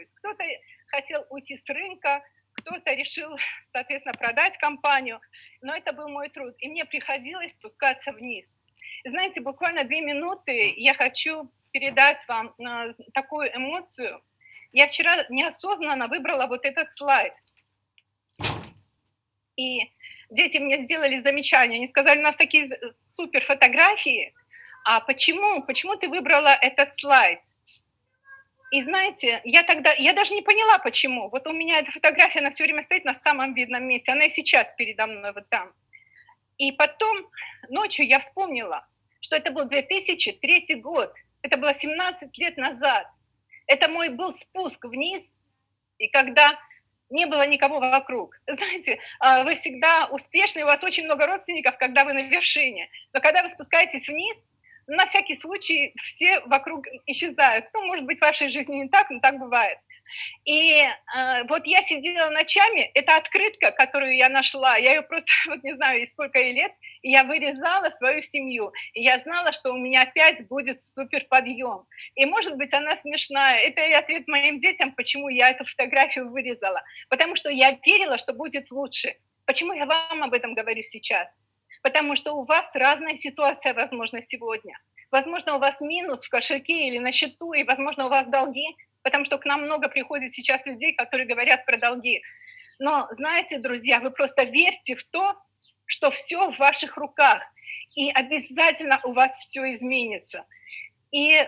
будет. Кто-то хотел уйти с рынка, кто-то решил, соответственно, продать компанию, но это был мой труд, и мне приходилось спускаться вниз. И знаете, буквально 2 минуты я хочу передать вам такую эмоцию. Я вчера неосознанно выбрала вот этот слайд, и дети мне сделали замечание. Они сказали, у нас такие супер фотографии, а почему ты выбрала этот слайд? И знаете, я даже не поняла, почему. Вот у меня эта фотография, она все время стоит на самом видном месте, она и сейчас передо мной вот там. И потом ночью я вспомнила, что это был 2003 год, это было 17 лет назад. Это мой был спуск вниз, и когда не было никого вокруг. Знаете, вы всегда успешны, у вас очень много родственников, когда вы на вершине. Но когда вы спускаетесь вниз, на всякий случай все вокруг исчезают. Ну, может быть, в вашей жизни не так, но так бывает. И вот я сидела ночами, это открытка, которую я нашла, я ее просто, вот не знаю, сколько ей лет, и я вырезала свою семью. И я знала, что у меня опять будет супер подъем. И, может быть, она смешная. Это и ответ моим детям, почему я эту фотографию вырезала. Потому что я верила, что будет лучше. Почему я вам об этом говорю сейчас? Потому что у вас разная ситуация, возможно, сегодня. Возможно, у вас минус в кошельке или на счету, и, возможно, у вас долги, потому что к нам много приходит сейчас людей, которые говорят про долги. Но знаете, друзья, вы просто верьте в то, что все в ваших руках, и обязательно у вас все изменится. И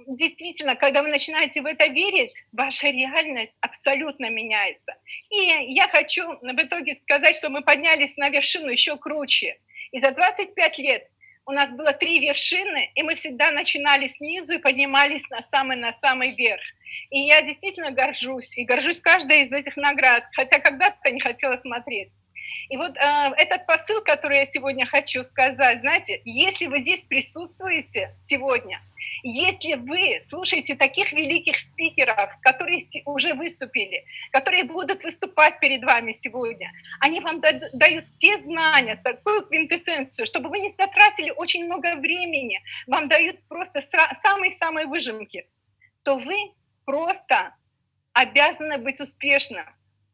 действительно, когда вы начинаете в это верить, ваша реальность абсолютно меняется. И я хочу в итоге сказать, что мы поднялись на вершину еще круче. И за 25 лет у нас было 3 вершины, и мы всегда начинали снизу и поднимались на самый верх. И я действительно горжусь, и горжусь каждой из этих наград, хотя когда-то не хотела смотреть. И вот этот посыл, который я сегодня хочу сказать, знаете, если вы здесь присутствуете сегодня, если вы слушаете таких великих спикеров, которые уже выступили, которые будут выступать перед вами сегодня, они вам дают те знания, такую квинтэссенцию, чтобы вы не затратили очень много времени, вам дают просто самые-самые выжимки, то вы просто обязаны быть успешным.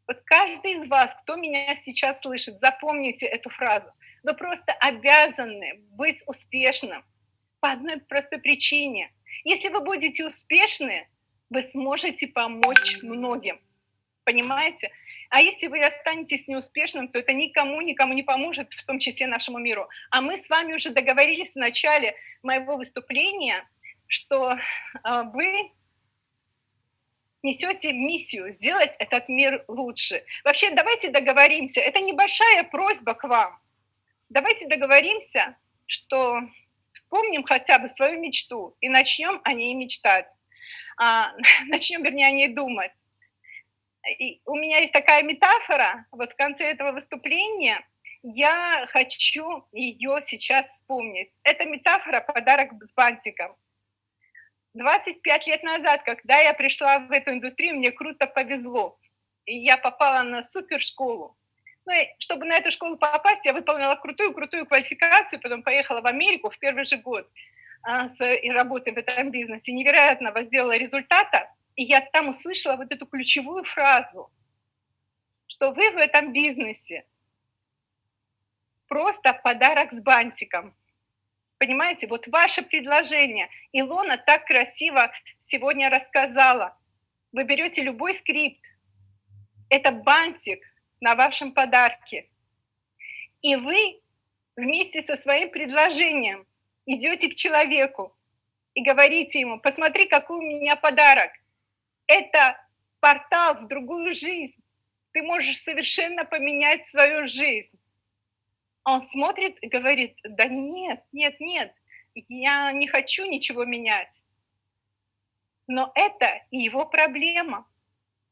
Вот каждый из вас, кто меня сейчас слышит, запомните эту фразу. Вы просто обязаны быть успешным по одной простой причине. Если вы будете успешны, вы сможете помочь многим. Понимаете? А если вы останетесь неуспешным, то это никому не поможет, в том числе нашему миру. А мы с вами уже договорились в начале моего выступления, что вы несете миссию сделать этот мир лучше. Вообще, давайте договоримся. Это небольшая просьба к вам. Давайте договоримся, что вспомним хотя бы свою мечту и начнем о ней мечтать. Начнем, вернее, о ней думать. И у меня есть такая метафора, вот в конце этого выступления я хочу ее сейчас вспомнить. Это метафора «Подарок с бантиком». 25 лет назад, когда я пришла в эту индустрию, мне круто повезло. И я попала на супершколу. Ну, и чтобы на эту школу попасть, я выполнила крутую квалификацию, потом поехала в Америку в первый же год своей работы в этом бизнесе. Невероятного сделала результата. И я там услышала вот эту ключевую фразу, что вы в этом бизнесе просто подарок с бантиком. Понимаете, вот ваше предложение. Илона так красиво сегодня рассказала. Вы берете любой скрипт, это бантик на вашем подарке. И вы вместе со своим предложением идете к человеку и говорите ему: посмотри, какой у меня подарок. Это портал в другую жизнь. Ты можешь совершенно поменять свою жизнь. Он смотрит и говорит: да нет, я не хочу ничего менять. Но это его проблема.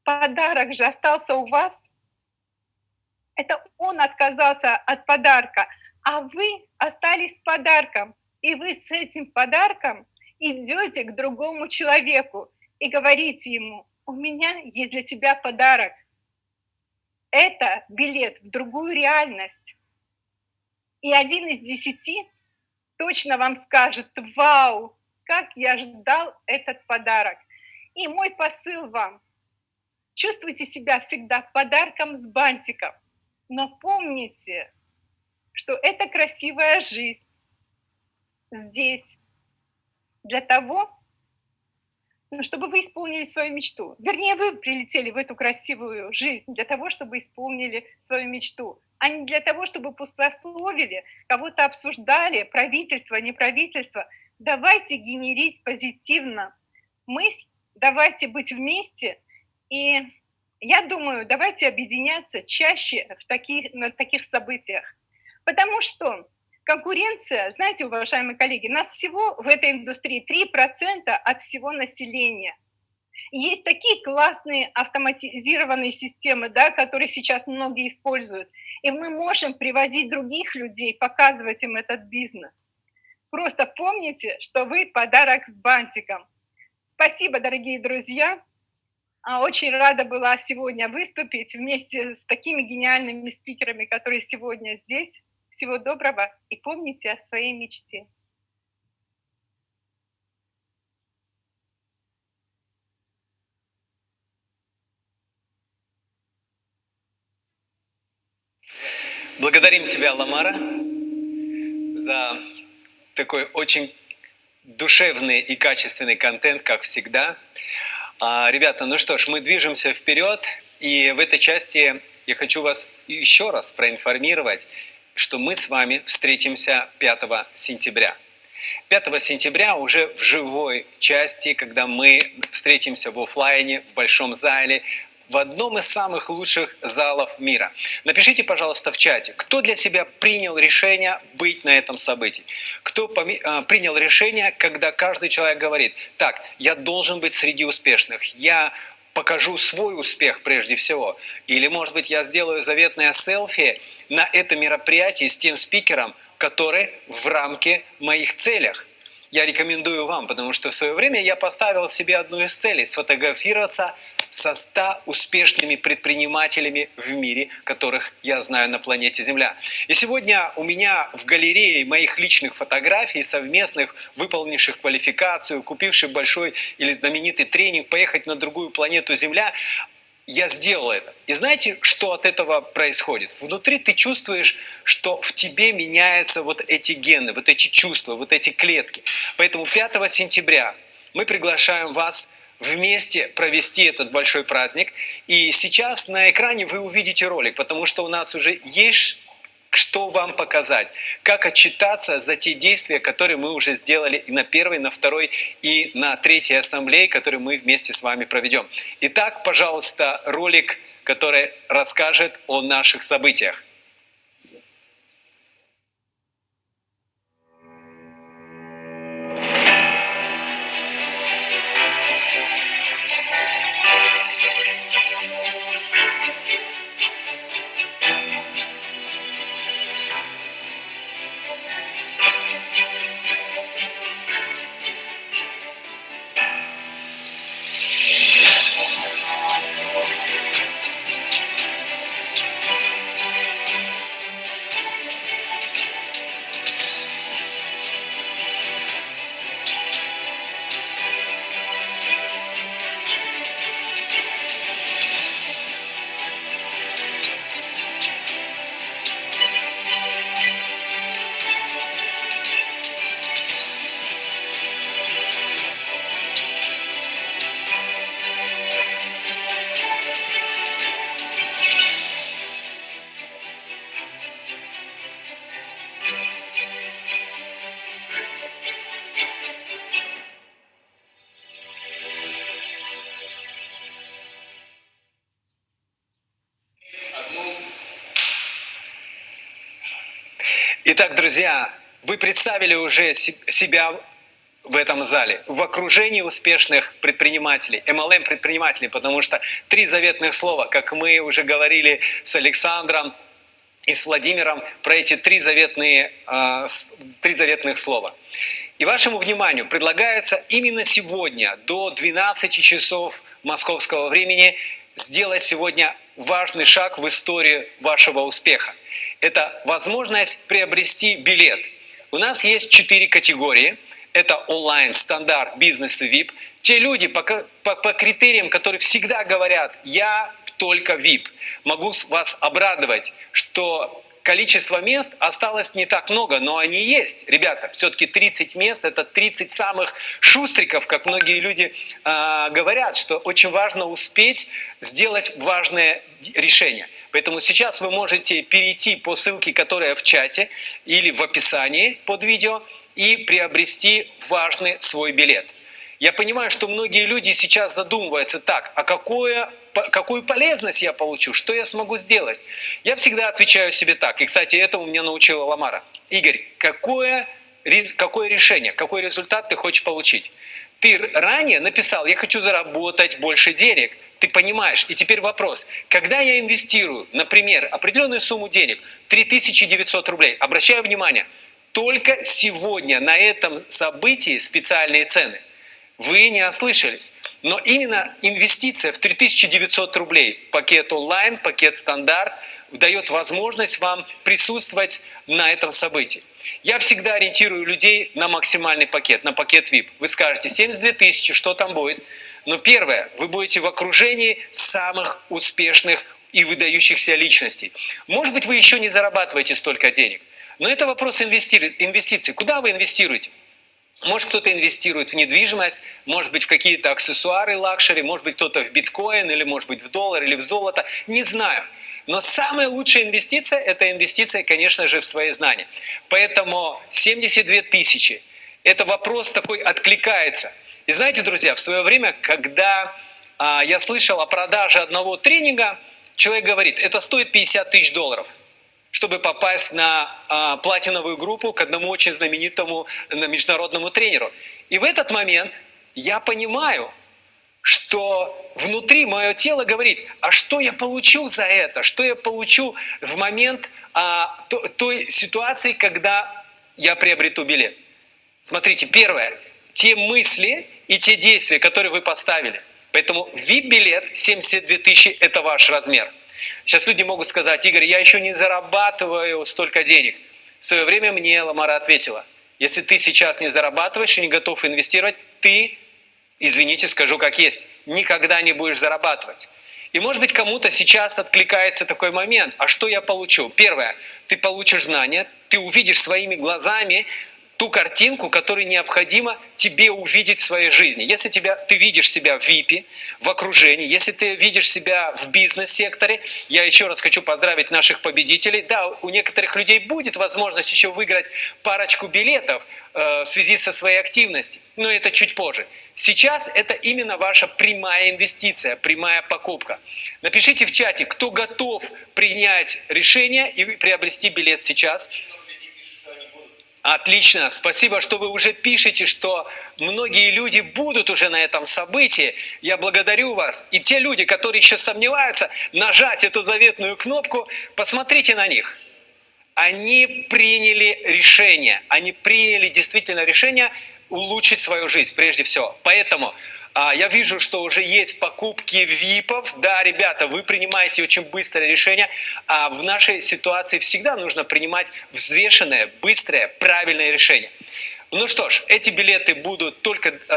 Подарок же остался у вас. Это он отказался от подарка, а вы остались с подарком. И вы с этим подарком идете к другому человеку и говорите ему: у меня есть для тебя подарок. Это билет в другую реальность. И 1 из 10 точно вам скажет: вау, как я ждал этот подарок. И мой посыл вам: Чувствуйте себя всегда подарком с бантиком. Но помните, что это красивая жизнь здесь для того, ну, чтобы вы исполнили свою мечту. Вернее, вы прилетели в эту красивую жизнь для того, чтобы исполнили свою мечту, а не для того, чтобы пустословили, кого-то обсуждали, правительство, не правительство. Давайте генерить позитивно мысль, давайте быть вместе. И я думаю, давайте объединяться чаще на таких событиях. Потому что конкуренция, знаете, уважаемые коллеги, нас всего в этой индустрии 3% от всего населения. Есть такие классные автоматизированные системы, да, которые сейчас многие используют. И мы можем приводить других людей, показывать им этот бизнес. Просто помните, что вы подарок с бантиком. Спасибо, дорогие друзья. Очень рада была сегодня выступить вместе с такими гениальными спикерами, которые сегодня здесь. Всего доброго и помните о своей мечте. Благодарим тебя, Ламара, за такой очень душевный и качественный контент, как всегда. Ребята, ну что ж, мы движемся вперед, и в этой части я хочу вас еще раз проинформировать, что мы с вами встретимся 5 сентября. 5 сентября уже в живой части, когда мы встретимся в офлайне, в большом зале, в одном из самых лучших залов мира. Напишите, пожалуйста, в чате, кто для себя принял решение быть на этом событии. Кто принял решение, когда каждый человек говорит: так, я должен быть среди успешных, я покажу свой успех прежде всего. Или, может быть, я сделаю заветное селфи на этом мероприятии с тем спикером, который в рамке моих целях. Я рекомендую вам, потому что в свое время я поставил себе одну из целей – сфотографироваться со 100 успешными предпринимателями в мире, которых я знаю на планете Земля. И сегодня у меня в галерее моих личных фотографий, совместных, выполнивших квалификацию, купивших большой или знаменитый тренинг, поехать на другую планету Земля, я сделал это. И знаете, что от этого происходит? Внутри ты чувствуешь, что в тебе меняются вот эти гены, вот эти чувства, вот эти клетки. Поэтому 5 сентября мы приглашаем вас вместе провести этот большой праздник. И сейчас на экране вы увидите ролик, потому что у нас уже есть что вам показать, как отчитаться за те действия, которые мы уже сделали и на первой, на второй и на третьей ассамблее, которые мы вместе с вами проведем. Итак, пожалуйста, ролик, который расскажет о наших событиях. Итак, друзья, вы представили уже себя в этом зале, в окружении успешных предпринимателей, MLM-предпринимателей, потому что 3 заветных слова, как мы уже говорили с Александром и с Владимиром, про эти 3 заветных слова. И вашему вниманию предлагается именно сегодня до 12 часов московского времени сделать сегодня важный шаг в историю вашего успеха. Это возможность приобрести билет. У нас есть 4 категории. Это онлайн, стандарт, бизнес и VIP. Те люди по критериям, которые всегда говорят, я только VIP, могу вас обрадовать, что количество мест осталось не так много, но они есть. Ребята, все-таки 30 мест – это 30 самых шустриков, как многие люди говорят, что очень важно успеть сделать важное решение. Поэтому сейчас вы можете перейти по ссылке, которая в чате или в описании под видео, и приобрести важный свой билет. Я понимаю, что многие люди сейчас задумываются так, а какую полезность я получу, что я смогу сделать? Я всегда отвечаю себе так, и, кстати, этому меня научила Ламара. Игорь, какое решение, какой результат ты хочешь получить? Ты ранее написал, я хочу заработать больше денег, ты понимаешь. И теперь вопрос, когда я инвестирую, например, определенную сумму денег, 3900 рублей, обращаю внимание, только сегодня на этом событии специальные цены. Вы не ослышались. Но именно инвестиция в 3900 рублей, пакет онлайн, пакет стандарт, дает возможность вам присутствовать на этом событии. Я всегда ориентирую людей на максимальный пакет, на пакет VIP. Вы скажете, 72 тысячи, что там будет? Но первое, вы будете в окружении самых успешных и выдающихся личностей. Может быть, вы еще не зарабатываете столько денег, но это вопрос инвестиций. Куда вы инвестируете? Может, кто-то инвестирует в недвижимость, может быть, в какие-то аксессуары лакшери, может быть, кто-то в биткоин, или, может быть, в доллар, или в золото. Не знаю. Но самая лучшая инвестиция – это инвестиция, конечно же, в свои знания. Поэтому 72 тысячи – это вопрос такой откликается. И знаете, друзья, в свое время, когда я слышал о продаже одного тренинга, человек говорит, это стоит 50 тысяч долларов. Чтобы попасть на платиновую группу к одному очень знаменитому международному тренеру. И в этот момент я понимаю, что внутри мое тело говорит, а что я получу за это? Что я получу в момент той ситуации, когда я приобрету билет? Смотрите, первое, те мысли и те действия, которые вы поставили. Поэтому VIP-билет 72 тысячи – это ваш размер. Сейчас люди могут сказать, Игорь, я еще не зарабатываю столько денег. В свое время мне Ламара ответила, если ты сейчас не зарабатываешь и не готов инвестировать, ты, извините, скажу как есть, никогда не будешь зарабатывать. И может быть кому-то сейчас откликается такой момент, а что я получу? Первое, ты получишь знания, ты увидишь своими глазами ту картинку, которую необходимо тебе увидеть в своей жизни. Если ты видишь себя в VIP, в окружении, если ты видишь себя в бизнес-секторе, я еще раз хочу поздравить наших победителей. Да, у некоторых людей будет возможность еще выиграть парочку билетов в связи со своей активностью, но это чуть позже. Сейчас это именно ваша прямая инвестиция, прямая покупка. Напишите в чате, кто готов принять решение и приобрести билет сейчас. Отлично, спасибо, что вы уже пишете, что многие люди будут уже на этом событии. Я благодарю вас. И те люди, которые еще сомневаются, нажать эту заветную кнопку, посмотрите на них. Они приняли решение, они приняли действительно решение улучшить свою жизнь прежде всего. Поэтому я вижу, что уже есть покупки ВИПов. Да, ребята, вы принимаете очень быстрое решение, а в нашей ситуации всегда нужно принимать взвешенное, быстрое, правильное решение. Ну что ж, эти билеты будут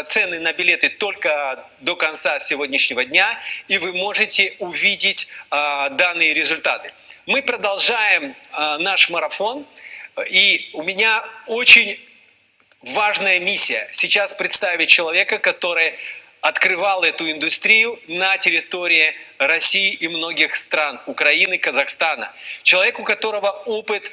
цены на билеты только до конца сегодняшнего дня, и вы можете увидеть данные результаты. Мы продолжаем наш марафон, и у меня очень важная миссия сейчас представить человека, который открывал эту индустрию на территории России и многих стран, Украины, Казахстана. Человек, у которого опыт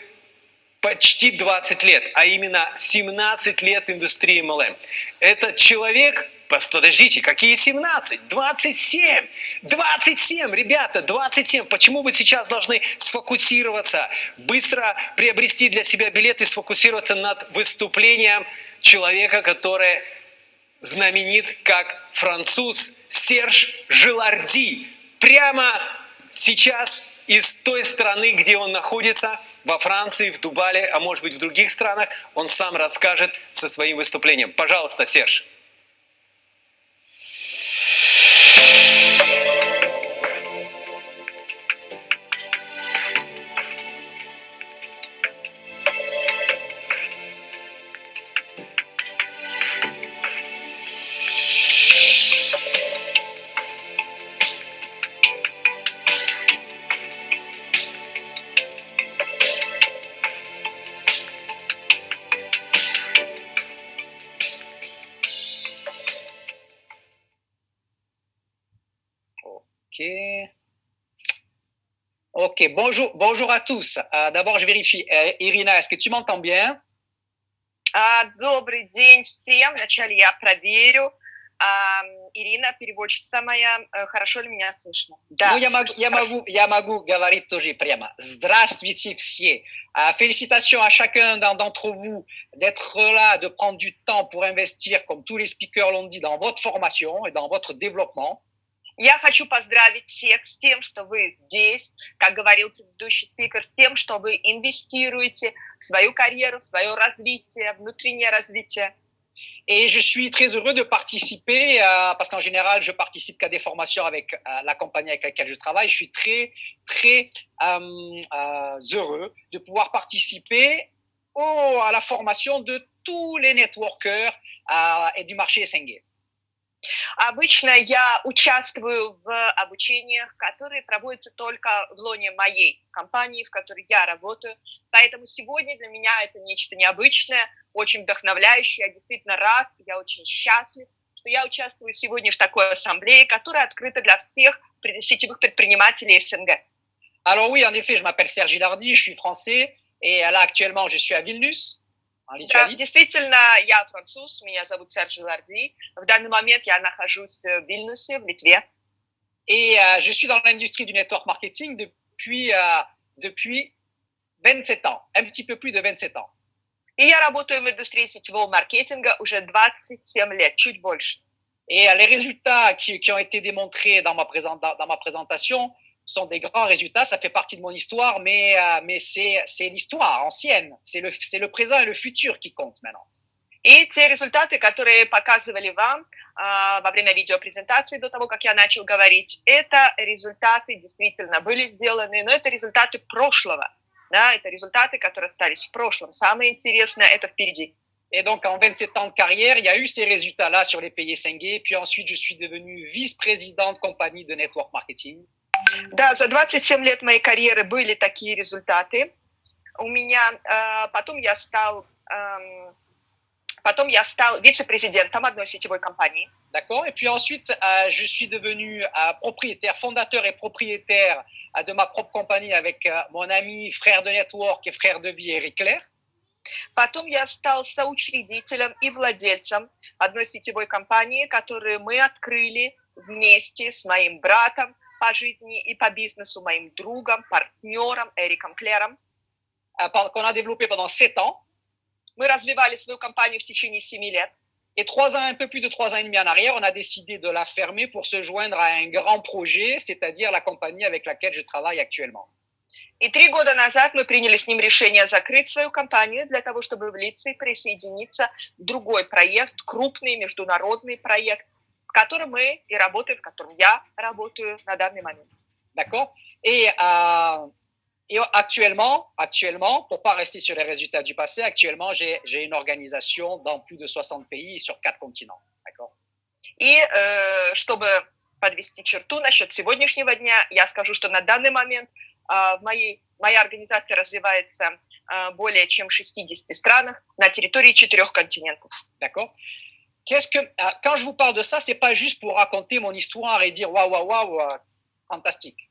почти 20 лет, а именно 17 лет индустрии MLM. Этот человек, подождите, какие 17? 27! 27, ребята, 27! Почему вы сейчас должны сфокусироваться, быстро приобрести для себя билет и сфокусироваться над выступлением человека, который знаменит как француз Серж Жиларди. Прямо сейчас из той страны, где он находится, во Франции, в Дубае, а может быть в других странах, он сам расскажет со своим выступлением. Пожалуйста, Серж. Ok. Ok, bonjour à tous. D'abord, je vérifie. Irina, est-ce que tu m'entends bien? Добрый день всем. Вначале я проверю. Ирина, переводчица моя, хорошо ли меня слышно? Да, я могу говорить тоже прямо. Здравствуйте все. Félicitations à chacun d'entre vous d'être là, de prendre du temps pour investir, comme tous les speakers l'ont dit, dans votre formation et dans votre développement. Я хочу поздравить всех с тем, что вы здесь, как говорил предыдущий спикер, с тем, что вы инвестируете в свою карьеру, в свое развитие, внутреннее развитие. Et je suis très heureux de participer, parce qu'en général, je participe qu'à des formations avec la compagnie avec laquelle je travaille. Je suis très heureux de pouvoir participer à la formation de tous les networkers et du marché SNG. Обычно я участвую в обучениях, которые проводятся только в лоне моей компании, в которой я работаю. Поэтому сегодня для меня это нечто необычное, очень вдохновляющее. Я действительно рад, я очень счастлив, что я участвую сегодня в такой ассамблее, которая открыта для всех сетевых предпринимателей СНГ. Alors oui, en effet, je m'appelle Serge Gilardi, je suis français et là actuellement je suis à Vilnius. Да, действительно, я француз, меня зовут Серж Жиларди. В данный момент я нахожусь в Вильнюсе, в Литве. Et je suis dans l'industrie du network marketing depuis 27 ans, un petit peu plus de 27 ans. И я работаю в индустрии сетевого маркетинга уже 27 лет, чуть больше. Et les résultats qui ont été démontrés dans ma présentation sont des grands résultats, ça fait partie de mon histoire, mais c'est l'histoire ancienne, c'est le présent et le futur qui comptent maintenant. И те результаты, которые показывали вам во время видеопрезентации до того, как я начал говорить, это результаты действительно были сделаны, но это результаты прошлого, да, это результаты, которые остались в прошлом. Самое интересное, это впереди. Et donc, en 27 ans de carrière, il y a eu ces résultats-là sur les pays SNG, puis ensuite, je suis devenu vice-président de compagnie de network marketing. Да, за 27 лет моей карьеры были такие результаты. У меня потом я стал вице-президентом одной сетевой компании. D'accord. Et puis ensuite, je suis devenu propriétaire, fondateur et propriétaire de ma propre compagnie avec mon ami, frère de network et frère de vie, Eric Claire. Потом я стал соучредителем и владельцем одной сетевой компании, которую мы открыли вместе с моим братом по жизни и по бизнесу, моим другом, партнером Эриком Клером. Qu'on a développé pendant 7 ans. Мы развивали свою компанию в течение 7 лет. Et 3 ans, un peu plus de 3 ans et demi en arrière, on a décidé de la fermer pour se joindre à un grand projet, c'est-à-dire la compagnie avec laquelle je travaille actuellement. И 3 года назад мы приняли с ним решение закрыть свою компанию для того, чтобы влиться и присоединиться в другой проект, крупный международный проект, в котором мы и работаем, в котором я работаю на данный момент. D'accord. Et actuellement, pour ne pas rester sur les résultats du passé, actuellement, j'ai une organisation dans plus de 60 pays sur 4 continents. D'accord. И чтобы подвести черту насчет сегодняшнего дня, я скажу, что на данный момент моя организация развивается более чем в 60 странах на территории 4 континентов. D'accord. Quand je vous parle de ça, c'est pas juste pour raconter mon histoire et dire waouh, fantastique.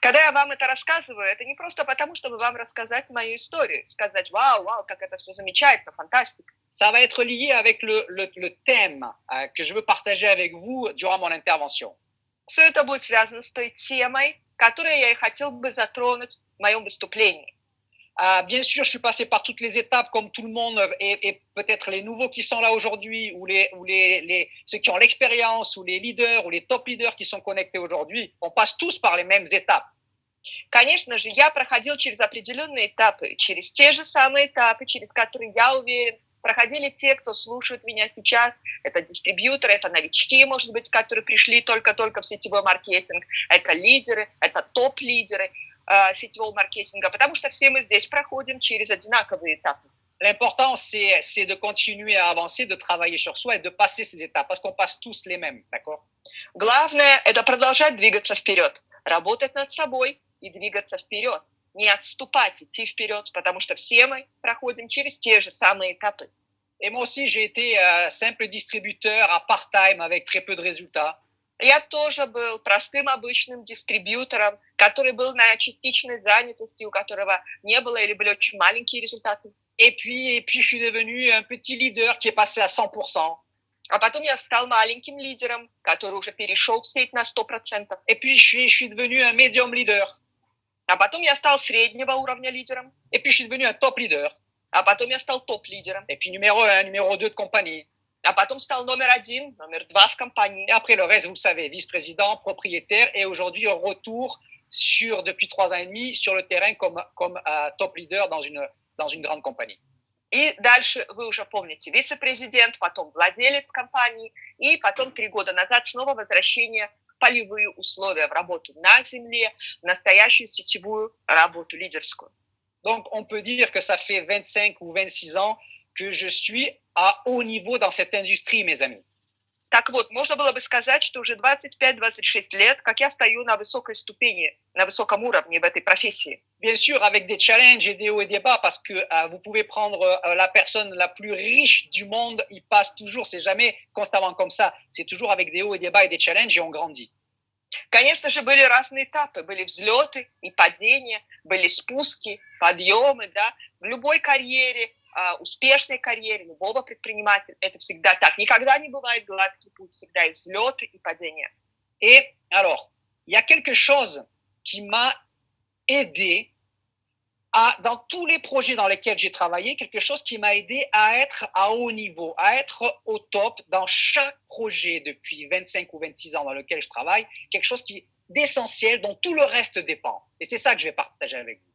Когда я вам это рассказываю, это не просто потому, чтобы вам рассказать мою историю, сказать вау, как это все замечательно, фантастика. Ça va être lié avec le thème que je veux partager avec vous durant mon intervention. Все это будет связано с той темой, которую я и хотел бы затронуть в моем выступлении. Bien sûr, je suis passé par toutes les étapes comme tout le monde et peut-être les nouveaux qui sont là aujourd'hui ou ceux qui ont l'expérience ou les leaders ou les top leaders qui sont connectés aujourd'hui, on passe tous par les mêmes étapes. Конечно же, я проходил через определенные этапы, через те же самые этапы, через которые, я уверен, проходили те, кто слушает меня сейчас. Это дистрибьюторы, это новички, может быть, которые пришли только-только в сетевой маркетинг, это лидеры, это топ-лидеры сетевого маркетинга, потому что все мы здесь проходим через одинаковые этапы. L'important, c'est de continuer à avancer, de travailler sur soi et de passer ces étapes, parce qu'on passe tous les mêmes, d'accord? Главное – это продолжать двигаться вперед, работать над собой и двигаться вперед. Не отступать, идти вперед, потому что все мы проходим через те же самые этапы. Et moi aussi, j'ai été simple distributeur à part-time avec très peu de résultats. Я тоже был простым обычным дистрибьютором, который был на частичной занятости, у которого не было или были очень маленькие результаты. Et puis, je suis devenu un petit leader qui est passé à 100%. А потом я стал маленьким лидером, который уже перешел в сеть на 100%. Et puis, je suis devenu un medium leader. А потом я стал среднего уровня лидером. Et puis, je suis devenu un top leader. А потом я стал топ-лидером. Et puis, numéro 1, numéro 2 de compagnie. А потом стал номер 1, номер 2 в компании. Et après, le reste, vous le savez, vice-président, propriétaire, et aujourd'hui, au retour depuis 3 ans et demi sur le terrain comme top leader dans une grande compagnie. И дальше вы уже помните, вице-президент, потом владелец компании, и потом 3 года назад снова возвращение в полевые условия, в работу на земле, в настоящую сетевую работу лидерскую. Donc, on peut dire que ça fait 25 ou 26 ans que je suis à haut niveau dans cette industrie, mes amis. Так вот, можно было бы сказать, что уже 25-26 лет, как я стою на высокой ступени, на высоком уровне в этой профессии. Bien sûr, avec des challenges et des hauts et des bas, parce que vous pouvez prendre la personne la plus riche du monde, il passe toujours, c'est jamais constamment comme ça, c'est toujours avec des hauts et des bas et des challenges et on grandit. Конечно же, были разные этапы, были взлеты и падения, были спуски, подъемы, да. В любой карьере, успешной карьере любого предпринимателя это всегда так. Никогда не бывает гладкий путь, всегда есть взлеты и падения. Et alors, il y a quelque chose qui m'a aidé dans tous les projets dans lesquels j'ai travaillé, quelque chose qui m'a aidé à être à haut niveau, à être au top dans chaque projet depuis 25 ou 26 ans dans lequel je travaille, quelque chose d'essentiel dont tout le reste dépend. Et c'est ça que je vais partager avec vous.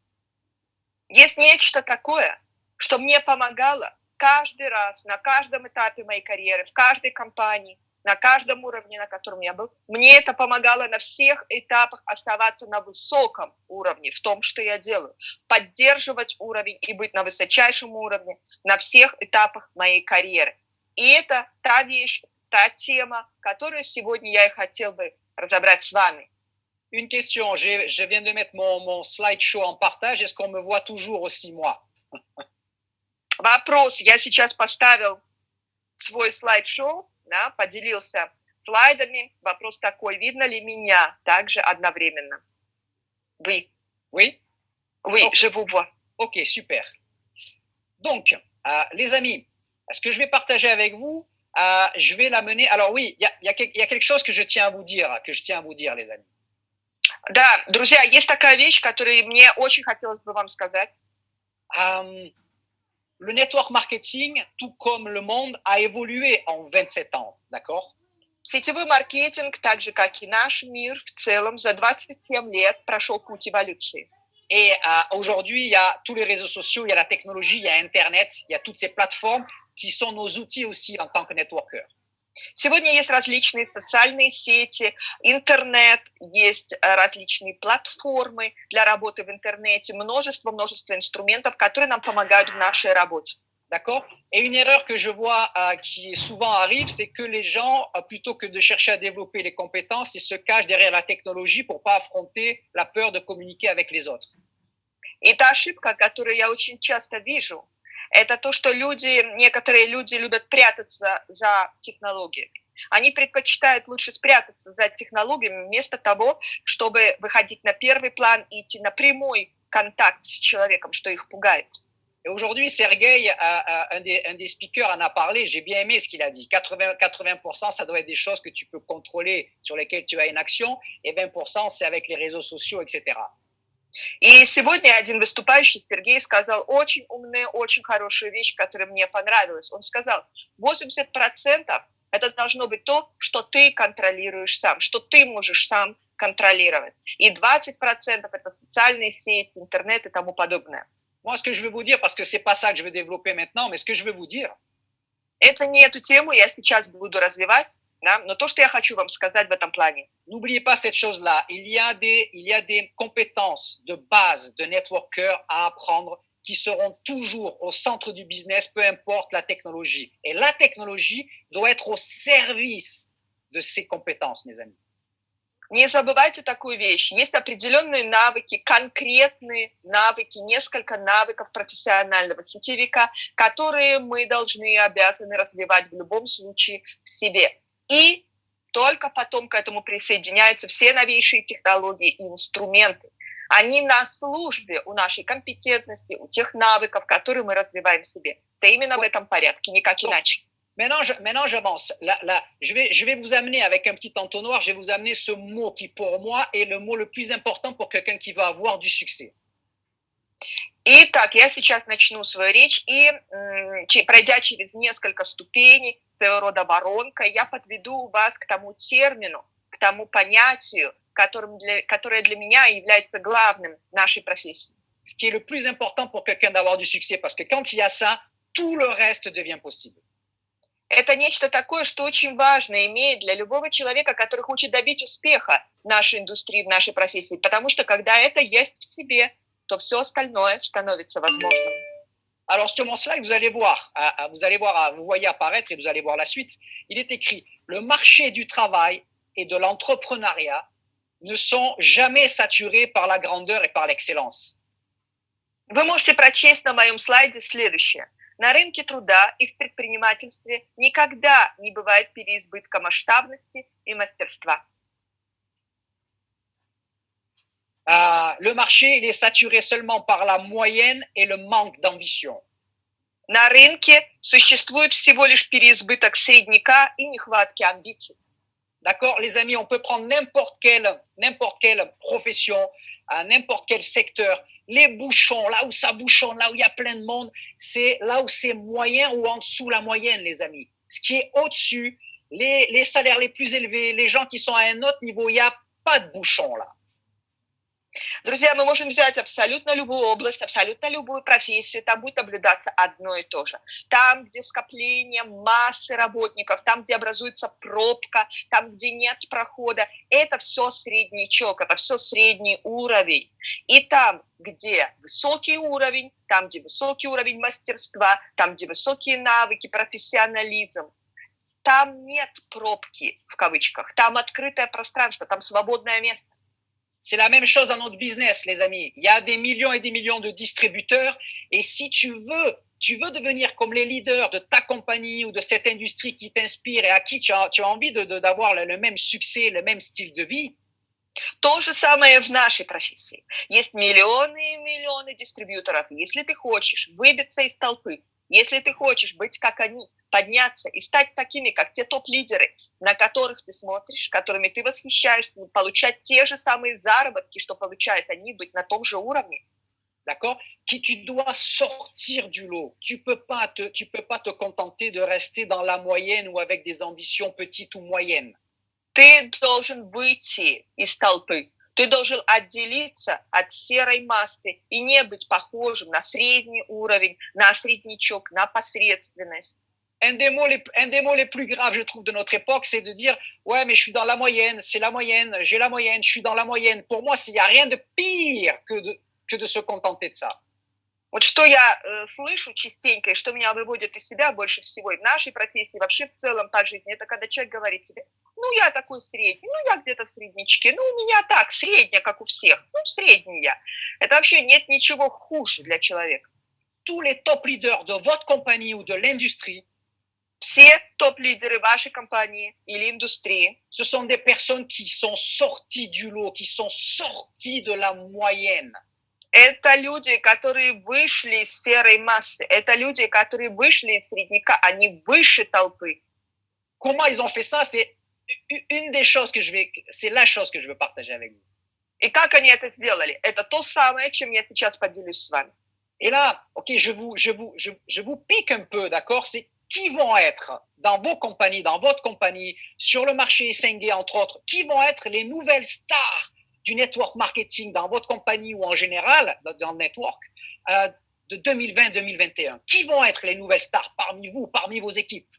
Есть нечто такое, что мне помогало каждый раз, на каждом этапе моей карьеры, в каждой компании, на каждом уровне, на котором я был. Мне это помогало на всех этапах оставаться на высоком уровне в том, что я делаю. Поддерживать уровень и быть на высочайшем уровне на всех этапах моей карьеры. И это та вещь, та тема, которую сегодня я и хотел бы разобрать с вами. Une question, je viens de mettre mon slideshow en partage. Est-ce qu'on me voit toujours aussi, moi? Вопрос. Я сейчас поставил свой слайд-шоу, да, поделился слайдами. Вопрос такой, видно ли меня также одновременно? Oui. Oui? Oui, je vous vois. Ok, super. Donc, les amis, ce que je vais partager avec vous, je vais l'amener. Alors oui, il y a quelque chose que je tiens à vous dire, les amis. Да, друзья, есть такая вещь, которую мне очень хотелось бы вам сказать. Le network marketing, tout comme le monde, a évolué en 27 ans, d'accord? Сетевой маркетинг, так же как и наш мир в целом, за 27 лет прошел путь эволюции. Et aujourd'hui, il y a tous les réseaux sociaux, il y a la technologie, il y a Internet, il y a toutes ces plateformes qui sont nos outils aussi en tant que networker. Сегодня есть различные социальные сети, интернет, есть различные платформы для работы в интернете, множество инструментов, которые нам помогают в нашей работе. D'accord? Et une erreur que je vois qui souvent arrive, c'est que les gens, plutôt que de chercher à développer les compétences, ils se cachent derrière la technologie pour pas affronter la peur de communiquer avec les autres. И та ошибка, которую я очень часто вижу, это то, что некоторые люди любят прятаться за технологиями. Они предпочитают лучше спрятаться за технологиями вместо того, чтобы выходить на первый план и идти на прямой контакт с человеком, что их пугает. Et aujourd'hui, Sergey, un des speakers, en a parlé. J'ai bien aimé ce qu'il a dit. 80%, ça doit être des choses que tu peux contrôler, sur lesquelles tu as une action, et 20%, c'est avec les réseaux sociaux, etc. И сегодня один выступающий, Сергей, сказал очень умную, очень хорошую вещь, которая мне понравилась. Он сказал, 80% это должно быть то, что ты контролируешь сам, что ты можешь сам контролировать. И 20% это социальные сети, интернет и тому подобное. Moi, ce que je veux vous dire, parce que c'est pas ça que je veux développer maintenant, mais ce que je veux vous dire, это не эту тему я сейчас буду развивать, да, но то, что я хочу вам сказать в этом плане. N'oubliez pas cette chose-là. Il y a des compétences de base de networker à apprendre qui seront toujours au centre du business, peu importe la technologie. Et la technologie doit être au service de ces compétences, mes amis. Не забывайте такую вещь. Есть определенные навыки, конкретные навыки, несколько навыков профессионального сетевика, которые мы должны и обязаны развивать в любом случае в себе. И Только потом к этому присоединяются все новейшие технологии и инструменты. Они на службе у нашей компетентности, у тех навыков, которые мы развиваем в себе. Это именно в этом порядке, никак иначе. Maintenant, j'avance. Je vais vous amener avec un petit entonnoir, je vais vous amener ce mot qui, pour moi, est le mot le plus important pour quelqu'un qui va avoir du succès. Итак, я сейчас начну свою речь, и пройдя через несколько ступеней, своего рода воронка, я подведу вас к тому термину, к тому понятию, которое для меня является главным в нашей профессии. Ce qui est le plus important pour quelqu'un d'avoir du succès, parce que quand il y a ça, tout le reste devient possible. Это нечто такое, что очень важно иметь для любого человека, который хочет добить успеха в нашей индустрии, в нашей профессии, потому что когда это есть в тебе, то все остальное становится возможным. Alors sur mon slide, vous voyez apparaître et vous allez voir la suite. Il est écrit: le marché du travail et de l'entrepreneuriat ne sont jamais saturés par la grandeur et par l'excellence. Вы можете прочесть на моем слайде следующее. На рынке труда и в предпринимательстве никогда не бывает переизбытка масштабности и мастерства. Le marché il est saturé seulement par la moyenne et le manque d'ambition. На рынке существует всего лишь переизбыток средняка и нехватки амбиций. D'accord, les amis, on peut prendre n'importe quelle profession, n'importe quel secteur. Les bouchons, là où ça bouchonne, là où il y a plein de monde, c'est là où c'est moyen ou en dessous la moyenne, les amis. Ce qui est au-dessus, les salaires les plus élevés, les gens qui sont à un autre niveau, il n'y a pas de bouchons là. Друзья, мы можем взять абсолютно любую область, абсолютно любую профессию, там будет наблюдаться одно и то же. Там, где скопление массы работников, там, где образуется пробка, там, где нет прохода, это все среднячок, это все средний уровень. И там, где высокий уровень, там, где высокий уровень мастерства, там, где высокие навыки, профессионализм, там нет пробки, в кавычках, там открытое пространство, там свободное место. C'est la même chose dans notre business, les amis. Il y a des millions et des millions de distributeurs. Et si tu veux devenir comme les leaders de ta compagnie ou de cette industrie qui t'inspire et à qui tu as envie d'avoir le même succès, le même style de vie. То же самое в нашей профессии. Есть миллионы и миллионы дистрибьюторов. Если ты хочешь выбиться из толпы, если ты хочешь быть как они, подняться и стать такими, как те топ-лидеры, на которых ты смотришь, которыми ты восхищаешься, получать те же самые заработки, что получают они, быть на том же уровне. D'accord? Tu dois sortir du lot. Tu peux pas te contenter de rester dans la moyenne ou avec des ambitions petites ou moyennes. Ты должен выйти из толпы. Ты должен отделиться от серой массы и не быть похожим на средний уровень, на среднячок, на посредственность. Un des mots les plus graves, je trouve, de notre époque, c'est de dire « Ouais, mais je suis dans la moyenne, c'est la moyenne, j'ai la moyenne, je suis dans la moyenne. » Pour moi, il n'y a rien de pire que de se contenter de ça. Вот что я слышу частенько и что меня выводит из себя больше всего и в нашей профессии, вообще в целом по жизни, это когда человек говорит себе: ну, я такой средний, ну, я где-то в среднячке, ну, у меня так, средняя, как у всех, ну, средний я. Это вообще нет ничего хуже для человека. Tous les top leaders de votre compagnie ou de l'industrie, все топ-лидеры вашей компании или индустрии, ce sont des personnes qui sont sorties du lot, qui sont sorties de la moyenne. Это люди, которые вышли из серой массы, это люди, которые вышли из средняка, они выше толпы. Comment ils ont fait ça? C'est la chose que je veux partager avec vous. И как они это сделали? Это то самое, чем я сейчас поделюсь с вами. Et là, ok, je vous pique un peu, d'accord? C'est qui vont être dans vos compagnies, dans votre compagnie, sur le marché SNG, entre autres, qui vont être les nouvelles stars du network marketing dans votre compagnie ou en général dans le network de 2020-2021? Qui vont être les nouvelles stars parmi vous, parmi vos équipes?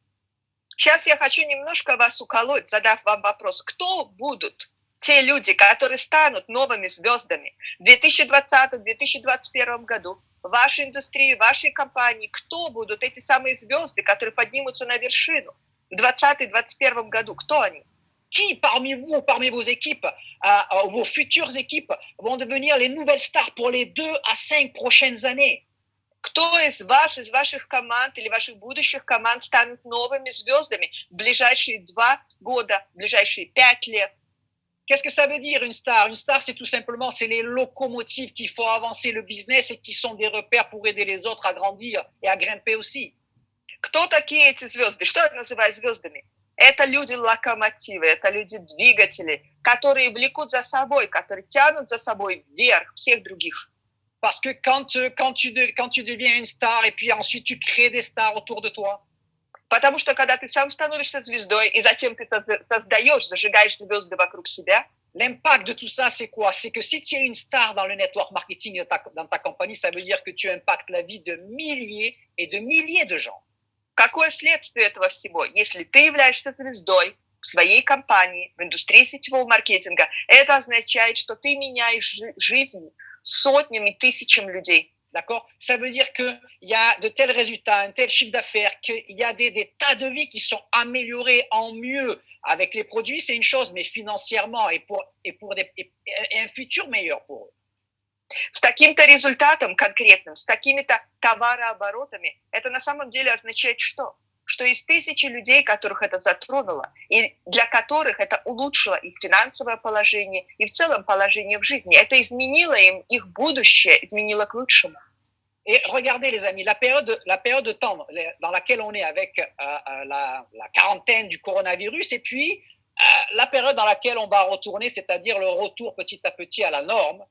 Сейчас я хочу немножко вас уколоть, задав вам вопрос. Кто будут те люди, которые станут новыми звездами в 2020-2021 году в вашей индустрии, в вашей компании? Кто будут эти самые звезды, которые поднимутся на вершину в 2020-2021 году? Кто они? Qui parmi vous, parmi vos équipes, vos futures équipes, vont devenir les nouvelles stars pour les 2 à 5 prochaines années? Кто из вас, из ваших команд или ваших будущих команд станут новыми звездами в ближайшие 2 года, в ближайшие 5 лет? Qu'est-ce que ça veut dire une star? Une star, c'est tout simplement c'est les locomotives qui font avancer le business et qui sont des repères pour aider les autres à grandir et à grimper aussi. Кто такие эти звезды? Что я называю звездами? Это люди-локомотивы, это люди-двигатели, которые влекут за собой, которые тянут за собой вверх всех других. Parce que quand tu deviens une star et puis ensuite tu crées des stars autour de toi, Потому что когда ты сам становишься звездой, и затем ты создаешь, зажигаешь звезды вокруг себя, l'impact de tout ça, c'est quoi? C'est que si tu es une star dans le network marketing dans ta compagnie, ça veut dire que tu impactes la vie de milliers et de milliers de gens. какое следствие этого всего? Если ты являешься звездой в своей компании, в индустрии сетевого маркетинга, это означает, что ты меняешь жизнь сотнями, тысячам людей. D'accord? Ça veut dire qu'il y a de tels résultats, un tel chiffre d'affaires, qu'il y a des tas de vies qui sont améliorées en mieux avec les produits, c'est une chose, mais financièrement et un futur meilleur pour eux. С таким-то результатом конкретным, с такими-то товарооборотами, это на самом деле означает что? Что из 1000 людей, которых это затронуло, и для которых это улучшило их финансовое положение и в целом положение в жизни, это изменило им их будущее, изменило к лучшему. Et regardez les amis, la période de temps dans laquelle on est avec la quarantaine du coronavirus et puis la période dans laquelle on va retourner, c'est-à-dire le retour petit à petit à la norme.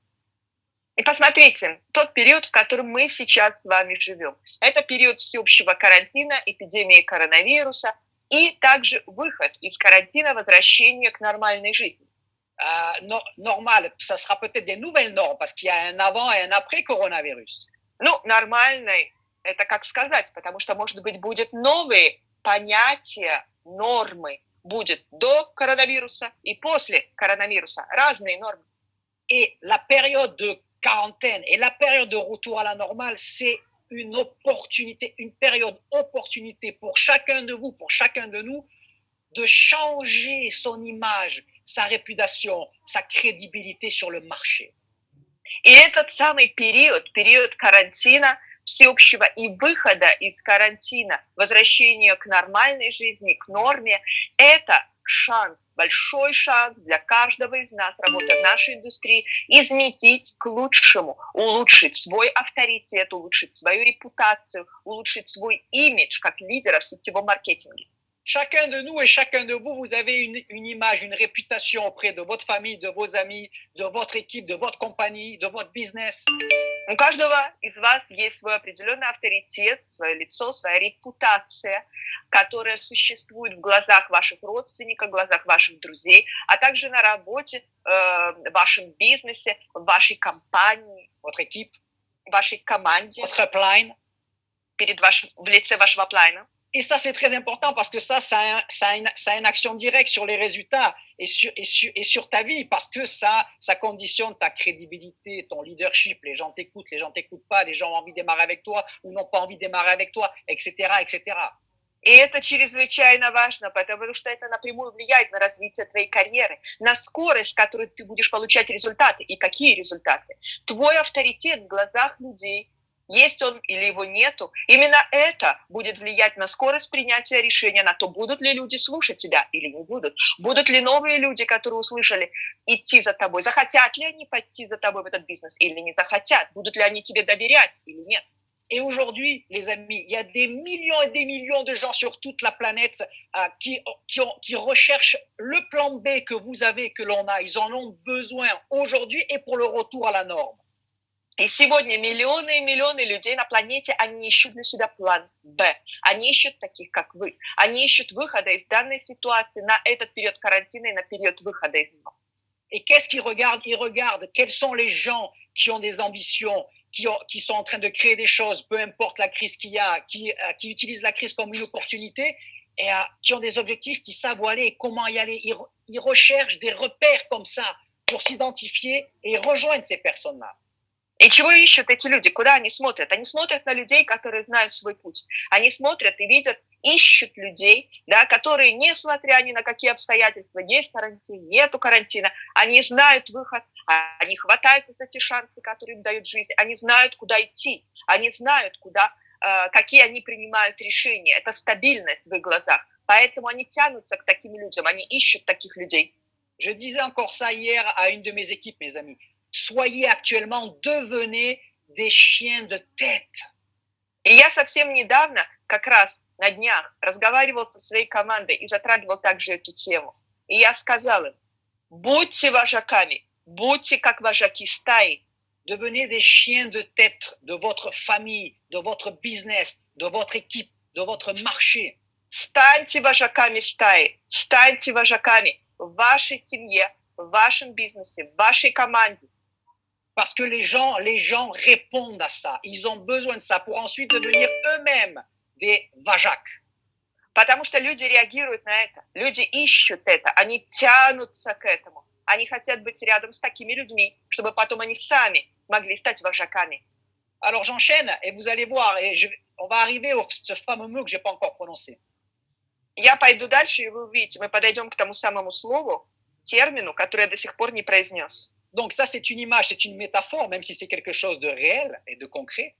И посмотрите, тот период, в котором мы сейчас с вами живем, это период всеобщего карантина, эпидемии коронавируса и также выход из карантина, возвращение к нормальной жизни. Normal, ça sera peut-être des nouvelles normes parce qu'il y a un avant et un après coronavirus. Ну, нормальной, это как сказать, потому что, может быть, будет новые понятия, нормы, будет до коронавируса и после коронавируса, разные нормы. Et la période de quarantaine et la période de retour à la normale, c'est une opportunité, une période opportunité pour chacun de vous, pour chacun de nous, de changer son image, sa réputation, sa crédibilité sur le marché. И этот самый период, период карантина, всеобщего и выхода из карантина, возвращения к нормальной жизни, к норме, это шанс, большой шанс для каждого из нас, работая в нашей индустрии, изменить к лучшему, улучшить свой авторитет, улучшить свою репутацию, улучшить свой имидж как лидера в сетевом маркетинге. Chacun de nous et chacun de vous, vous avez une image, une réputation auprès de votre famille, de vos amis, de votre équipe, de votre compagnie, de votre business. У каждого из вас есть свой определенный авторитет, свое лицо, своя репутация, которая существует в глазах ваших родственников, в глазах ваших друзей, а также на работе, в вашем бизнесе, в вашей компании, Votre équipe, в вашей команде, votre upline. в лице вашего плана. Et ça, c'est très important parce que ça a une action directe sur les résultats et sur ta vie parce que ça conditionne ta crédibilité, ton leadership. Les gens t'écoutent pas, les gens ont envie de démarrer avec toi ou n'ont pas envie de démarrer avec toi, etc., etc. И это чрезвычайно важно, потому что это напрямую влияет на развитие твоей карьеры, на скорость, с которой ты будешь получать результаты. И какие результаты? Твой авторитет в глазах людей, есть он или его нету, именно это будет влиять на скорость принятия решения, на то, будут ли люди слушать тебя или не будут. Будут ли новые люди, которые услышали, идти за тобой, захотят ли они пойти за тобой в этот бизнес или не захотят, будут ли они тебе доверять или нет. Et aujourd'hui, les amis, il y a des millions et des millions de gens sur toute la planète qui recherchent le plan B que vous avez, que l'on a. Ils en ont besoin aujourd'hui et pour le retour à la norme. И сегодня миллионы и миллионы людей на планете, они ищут для себя план Б. Они ищут таких, как вы. Они ищут выхода из данной ситуации на этот период карантина и на период выхода из него. Et qu'est-ce qu'ils regardent? Ils regardent quels sont les gens qui ont des ambitions, qui sont en train de créer des choses, peu importe la crise qu'il y a, qui utilisent la crise comme une opportunité et qui ont des objectifs, qui savent où aller, comment y aller. Ils recherchent des repères comme ça pour s'identifier et rejoindre ces personnes-là. И чего ищут эти люди? Куда они смотрят? Они смотрят на людей, которые знают свой путь. Они смотрят и видят, ищут людей, да, которые, несмотря ни на какие обстоятельства, есть карантин, нету карантина, они знают выход, они хватаются за те шансы, которые им дают жизнь, они знают, куда идти, они знают, куда, какие они принимают решения. Это стабильность в их глазах. Поэтому они тянутся к таким людям, они ищут таких людей. Je disais encore ça hier à une de mes équipes, mes amis. Soyez actuellement, devenez des chiens de tête. И я совсем недавно, как раз на днях, разговаривал со своей командой и затрагивал также эту тему. И я сказал им, будьте вожаками, будьте как вожаки стаи. Devenez des chiens de tête de votre famille, de votre business, de votre équipe, de votre marché. Станьте вожаками стаи, станьте вожаками в вашей семье, в вашем бизнесе, в вашей команде. Parce que les gens répondent à ça. Ils ont besoin de ça pour ensuite devenir eux-mêmes des vajaks. Потому что люди реагируют на это, люди ищут это, они тянутся к этому. Они хотят быть рядом с такими людьми, чтобы потом они сами могли стать вожаками. Alors j'enchaîne et vous allez voir, on va arriver à ce fameux mot que je n'ai pas encore prononcé. Я пойду дальше, и вы увидите, мы подойдем к тому самому слову, термину, который я до сих пор не произнес. Donc ça, c'est une image, c'est une métaphore, même si c'est quelque chose de réel et de concret.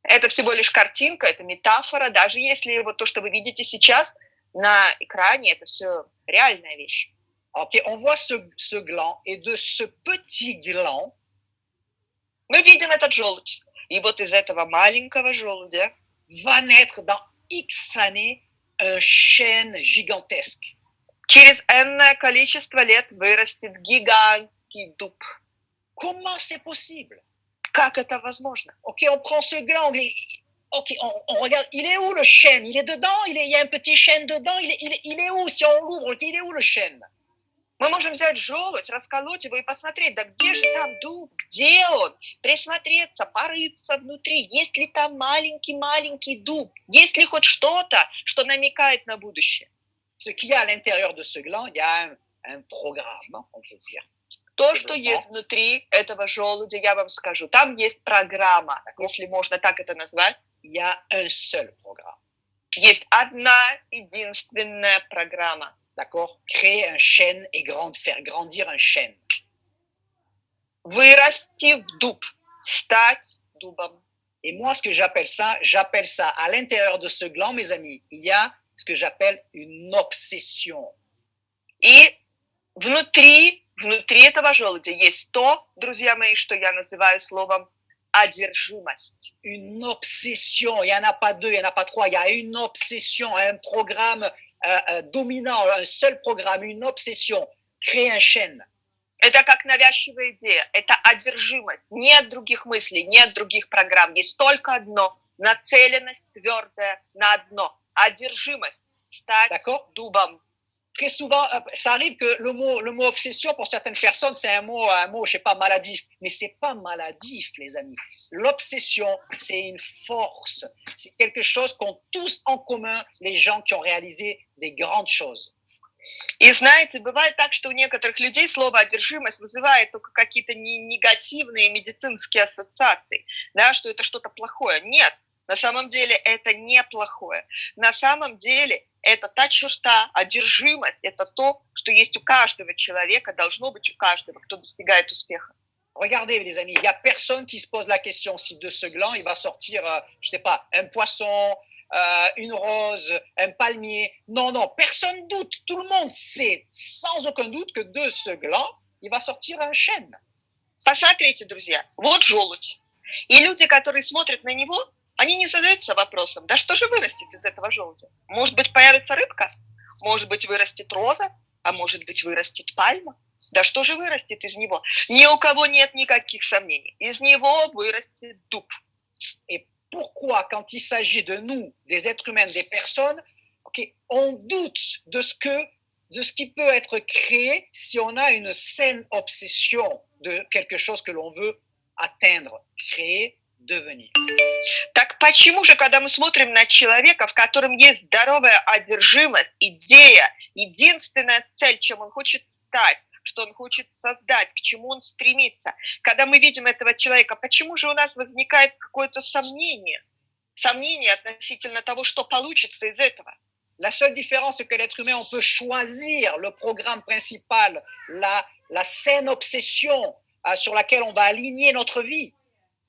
Это всего лишь картинка, это метафора, даже если вот то, что вы видите сейчас на экране, это все реальная вещь. Ok, on voit ce gland, et de ce petit gland, Мы видим этот желудь, и вот из этого маленького желудя va naître dans X années un chêne gigantesque. через энное количество лет вырастет гигантский дуб. Comment c'est possible? Как это возможно? Ok, on prend ce gland, ok, on regarde, il est où le chêne? Il est dedans? Il y a un petit chêne dedans? Il est où? Si on l'ouvre, il est où le chêne? Мы можем взять желудь, расколоть его и посмотреть, да где же там дуб, где он? Присмотреться, порыться внутри, есть ли там маленький-маленький дуб, есть ли хоть что-то, что намекает на будущее. Ce qu'il y a à l'intérieur de ce gland, il y a un programme, on peut dire. То, что есть внутри этого желудя, я вам скажу, там есть программа, если можно так это назвать. Il y a un seul programme. Есть одна единственная программа. D'accord? Créer un chêne et faire grandir un chêne. Вырасти в дуб, стать дубом. Et moi, ce que j'appelle ça, à l'intérieur de ce gland, mes amis, il y a ce que j'appelle une obsession. И внутри этого желудя есть то, друзья мои, что я называю словом одержимость. Une obsession, il n'y en a pas deux, il n'y en a pas trois, il y a une obsession, un programme dominant, un seul programme, une obsession, créer un chêne. Это как навязчивая идея, это одержимость. Нет других мыслей, нет других программ. Есть только одно, нацеленность твердая на одно. Одержимость, стать дубом. Très souvent, ça arrive que le mot obsession, pour certaines personnes, c'est un mot, je sais pas, maladif. Mais c'est pas maladif, les amis. L'obsession, c'est une force. C'est quelque chose qu'ont tous en commun les gens qui ont réalisé des grandes choses. И знаете, бывает так, что у некоторых людей слово одержимость вызывает только какие-то негативные медицинские ассоциации, да, что это что-то плохое. Нет, на самом деле это не плохое. На самом деле это та черта, одержимость, это то, что есть у каждого человека, должно быть у каждого, кто достигает успеха. Regardez, les amis, il n'y a personne qui se pose la question si de ce gland, il va sortir, je sais pas, un poisson, une rose, un palmier. Non, personne doute. Tout le monde sait sans aucun doute que de ce gland, il va sortir un chêne. Посмотрите, друзья, вот желудь. И люди, которые смотрят на него, они не задаются вопросом, да что же вырастет из этого желудя? Может быть, появится рыбка? Может быть, вырастет роза? А может быть, vырастет пальма? Да что же вырастет из него? Ни у кого нет никаких сомнений. Из него вырастет дуб. Et pourquoi, quand il s'agit de nous, des êtres humains, des personnes, on doute de ce qui peut être créé si on a une saine obsession de quelque chose que l'on veut atteindre, créer, devenir. Так почему же, когда мы смотрим на человека, в котором есть здоровая одержимость, идея, единственная цель, чем он хочет стать, что он хочет создать, к чему он стремится. Когда мы видим этого человека, почему же у нас возникает какое-то сомнение? Сомнение относительно того, что получится из этого. La seule différence, c'est que l'être humain, on peut choisir le programme principal, la saine obsession sur laquelle on va aligner notre vie.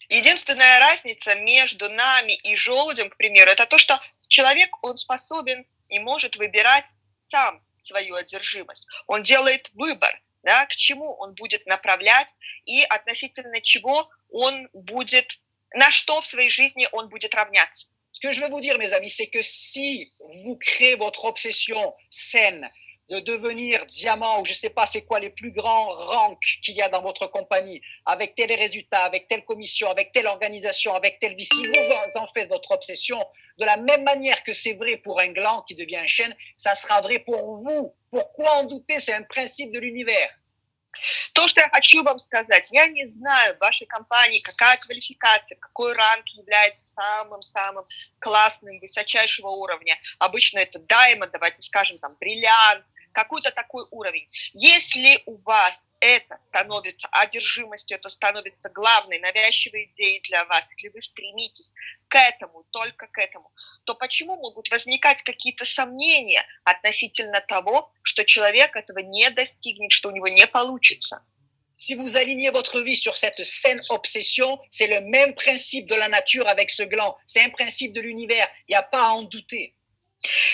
Единственная разница между нами и желудем, к примеру, это то, что человек, он способен и может выбирать сам свою одержимость. Он делает выбор, да, к чему он будет направлять и относительно чего он будет, на что в своей жизни он будет равняться. Ce que je veux vous dire, mes amis, c'est que si vous créez votre obsession saine de devenir diamant ou je ne sais pas c'est quoi les plus grands ranks qu'il y a dans votre compagnie, avec tel résultat, avec telle commission, avec telle organisation, avec telle vie, si vous en faites votre obsession, de la même manière que c'est vrai pour un gland qui devient un chêne, ça sera vrai pour vous. Pourquoi en douter? C'est un principe de l'univers. То, что я хочу вам сказать, я не знаю в вашей компании, какая квалификация, какой ранг является самым-самым классным, высочайшего уровня. Обычно это даймонд, давайте скажем, там, бриллиант, какой-то такой уровень. Если у вас это становится одержимостью, это становится главной, навязчивой идеей для вас, если вы стремитесь к этому, только к этому, то почему могут возникать какие-то сомнения относительно того, что человек этого не достигнет, что у него не получится? Si vous alignez votre vie sur cette saine obsession, c'est le même principe de la nature avec ce gland. C'est un principe de l'univers. Il n'y a pas à en douter.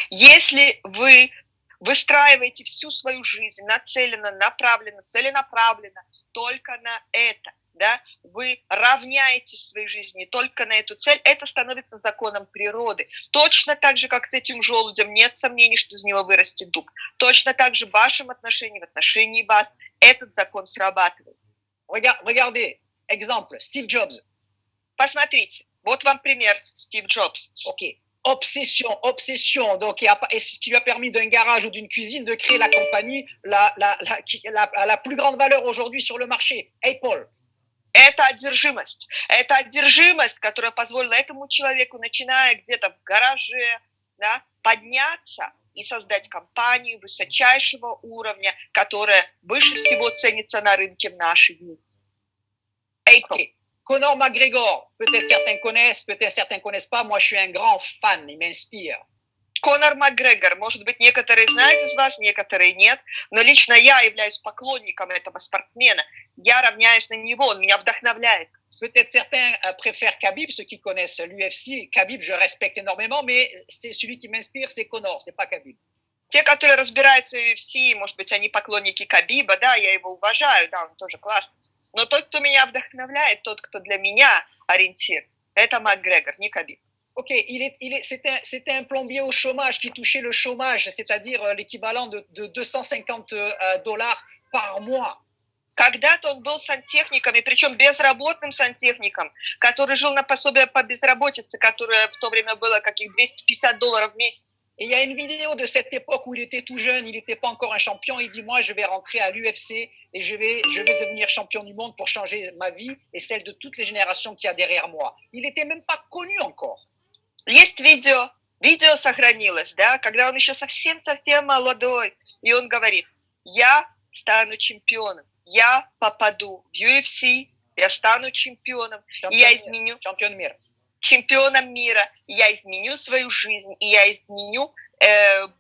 Если вы выстраиваете всю свою жизнь нацеленно, направленно, целенаправленно только на это, да, вы равняетесь в своей жизни только на эту цель, это становится законом природы. Точно так же, как с этим желудем, нет сомнений, что из него вырастет дуб. Точно так же в вашем отношении, в отношении вас, этот закон срабатывает. Regardez, exemple, Steve Jobs. Посмотрите, вот вам пример Стив Джобс. Ok. Obsession. Donc, et ce qui lui a permis d'un garage ou d'une cuisine de créer la compagnie la plus grande valeur aujourd'hui sur le marché, Apple. Это одержимость, которая позволила этому человеку, начиная где-то в гараже, да, подняться и создать компанию высочайшего уровня, которая выше всего ценится на рынке в наши дни. Apple. Okay. Conor McGregor, peut-être certains connaissent, peut-être certains connaissent pas. Moi, je suis un grand fan, il m'inspire. Конор Макгрегор, может быть, некоторые знают из вас, некоторые нет, но лично я являюсь поклонником этого спортсмена. Я равняюсь на него, он меня вдохновляет. Peut-être certains préfèrent Khabib, ceux qui connaissent l'UFC. Khabib, je respecte énormément, mais c'est celui qui m'inspire, c'est Conor, c'est pas Khabib. Те, которые разбираются в UFC, может быть, они поклонники Кhabиба, да, я его уважаю, да, он тоже классный. Но тот, кто меня вдохновляет, тот, кто для меня ориентир, это Макгрегор, не Khabib. Ok, c'était un plombier au chômage qui touchait le chômage, c'est-à-dire l'équivalent de $250 par mois. Когда-то он был сантехником, и причем безработным сантехником, который жил на пособие по безработице, которое в то время было каких $250 в месяц. Et il y a une vidéo de cette époque où il était tout jeune, il n'était pas encore un champion. Il dit, moi, je vais rentrer à l'UFC et je vais devenir champion du monde pour changer ma vie et celle de toutes les générations qu'il y a derrière moi. Il n'était même pas connu encore. Есть видео сохранилось, да, когда он еще совсем-совсем молодой, и он говорит, я стану чемпионом, я попаду в UFC, я стану чемпионом, и я изменю... чемпионом мира, и я изменю свою жизнь, и я изменю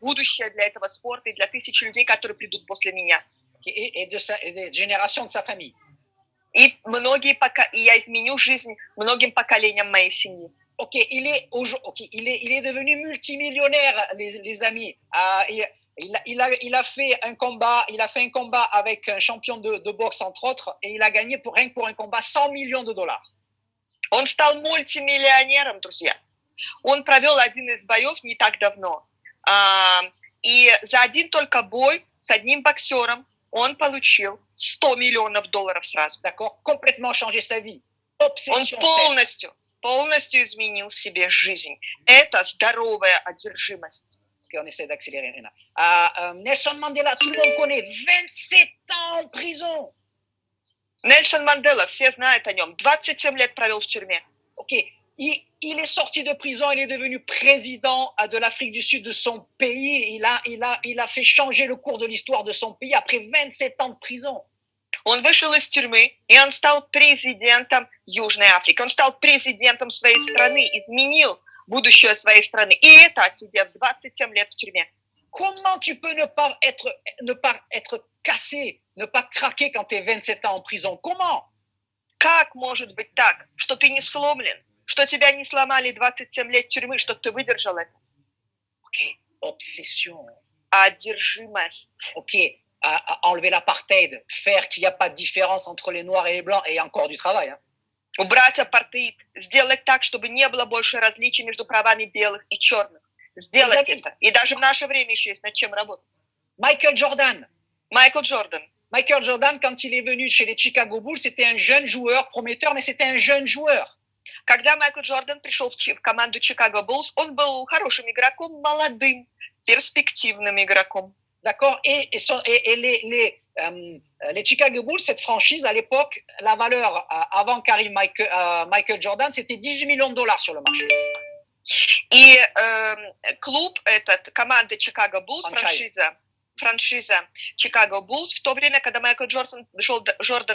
будущее для этого спорта и для тысяч людей, которые придут после меня. Et des générations de sa famille. И я изменю жизнь многим поколениям моей семьи. Ok, il est devenu multimillionnaire, les amis. Il a fait un combat avec un champion de boxe, entre autres, et il a gagné rien que pour un combat $100 millions. Он стал мультимиллионером, друзья. Он провел один из боев не так давно. И за один только бой с одним боксером он получил $100 миллионов сразу. D'accord, complètement changé sa vie. Он полностью изменил себе жизнь. Это здоровая одержимость. Okay, on essaie d'accélérer, Rina. Nelson Mandela, tout le monde connaît, 27 ans en prison. Нельсон Мандела, все знают о нем. 27 лет провел в тюрьме. Ok, il est sorti de prison, il est devenu président de l'Afrique du Sud de son pays. Il a fait changer le cours de l'histoire de son pays après 27 ans de prison. Он вышел из тюрьмы, и он стал президентом Южной Африки. Он стал президентом своей страны, изменил будущее своей страны. И это отсидев 27 лет в тюрьме. Comment tu peux ne pas être cassé, ne pas craquer quand tu es 27 ans en prison? Comment? Как может быть так, что ты не сломлен, что тебя не сломали 27 лет тюрьмы, что ты выдержал это? Ok, obsession. Одержимость. Ok, enlever l'apartheid, faire qu'il n'y a pas de différence entre les noirs et les blancs, et encore du travail. Hein. Убрать апартеид, сделать так, чтобы не было больше различий между правами белых и черных. Сделать это. И даже в наше время еще есть над чем работать. Michael Jordan. Майкл Джордан. Michael Jordan, quand il est venu chez les Chicago Bulls, c'était un jeune joueur prometteur, mais c'était un jeune joueur. Когда Майкл Джордан пришел в команду Chicago Bulls, он был хорошим игроком, молодым, перспективным игроком. D'accord? Et les Chicago Bulls, cette franchise, à l'époque, la valeur avant qu'arrive Michael Jordan, c'était 18 millions de dollars sur le marché. И клуб этот, команда Chicago Bulls, франшиза Chicago Bulls, в то время, когда Майкл Джордан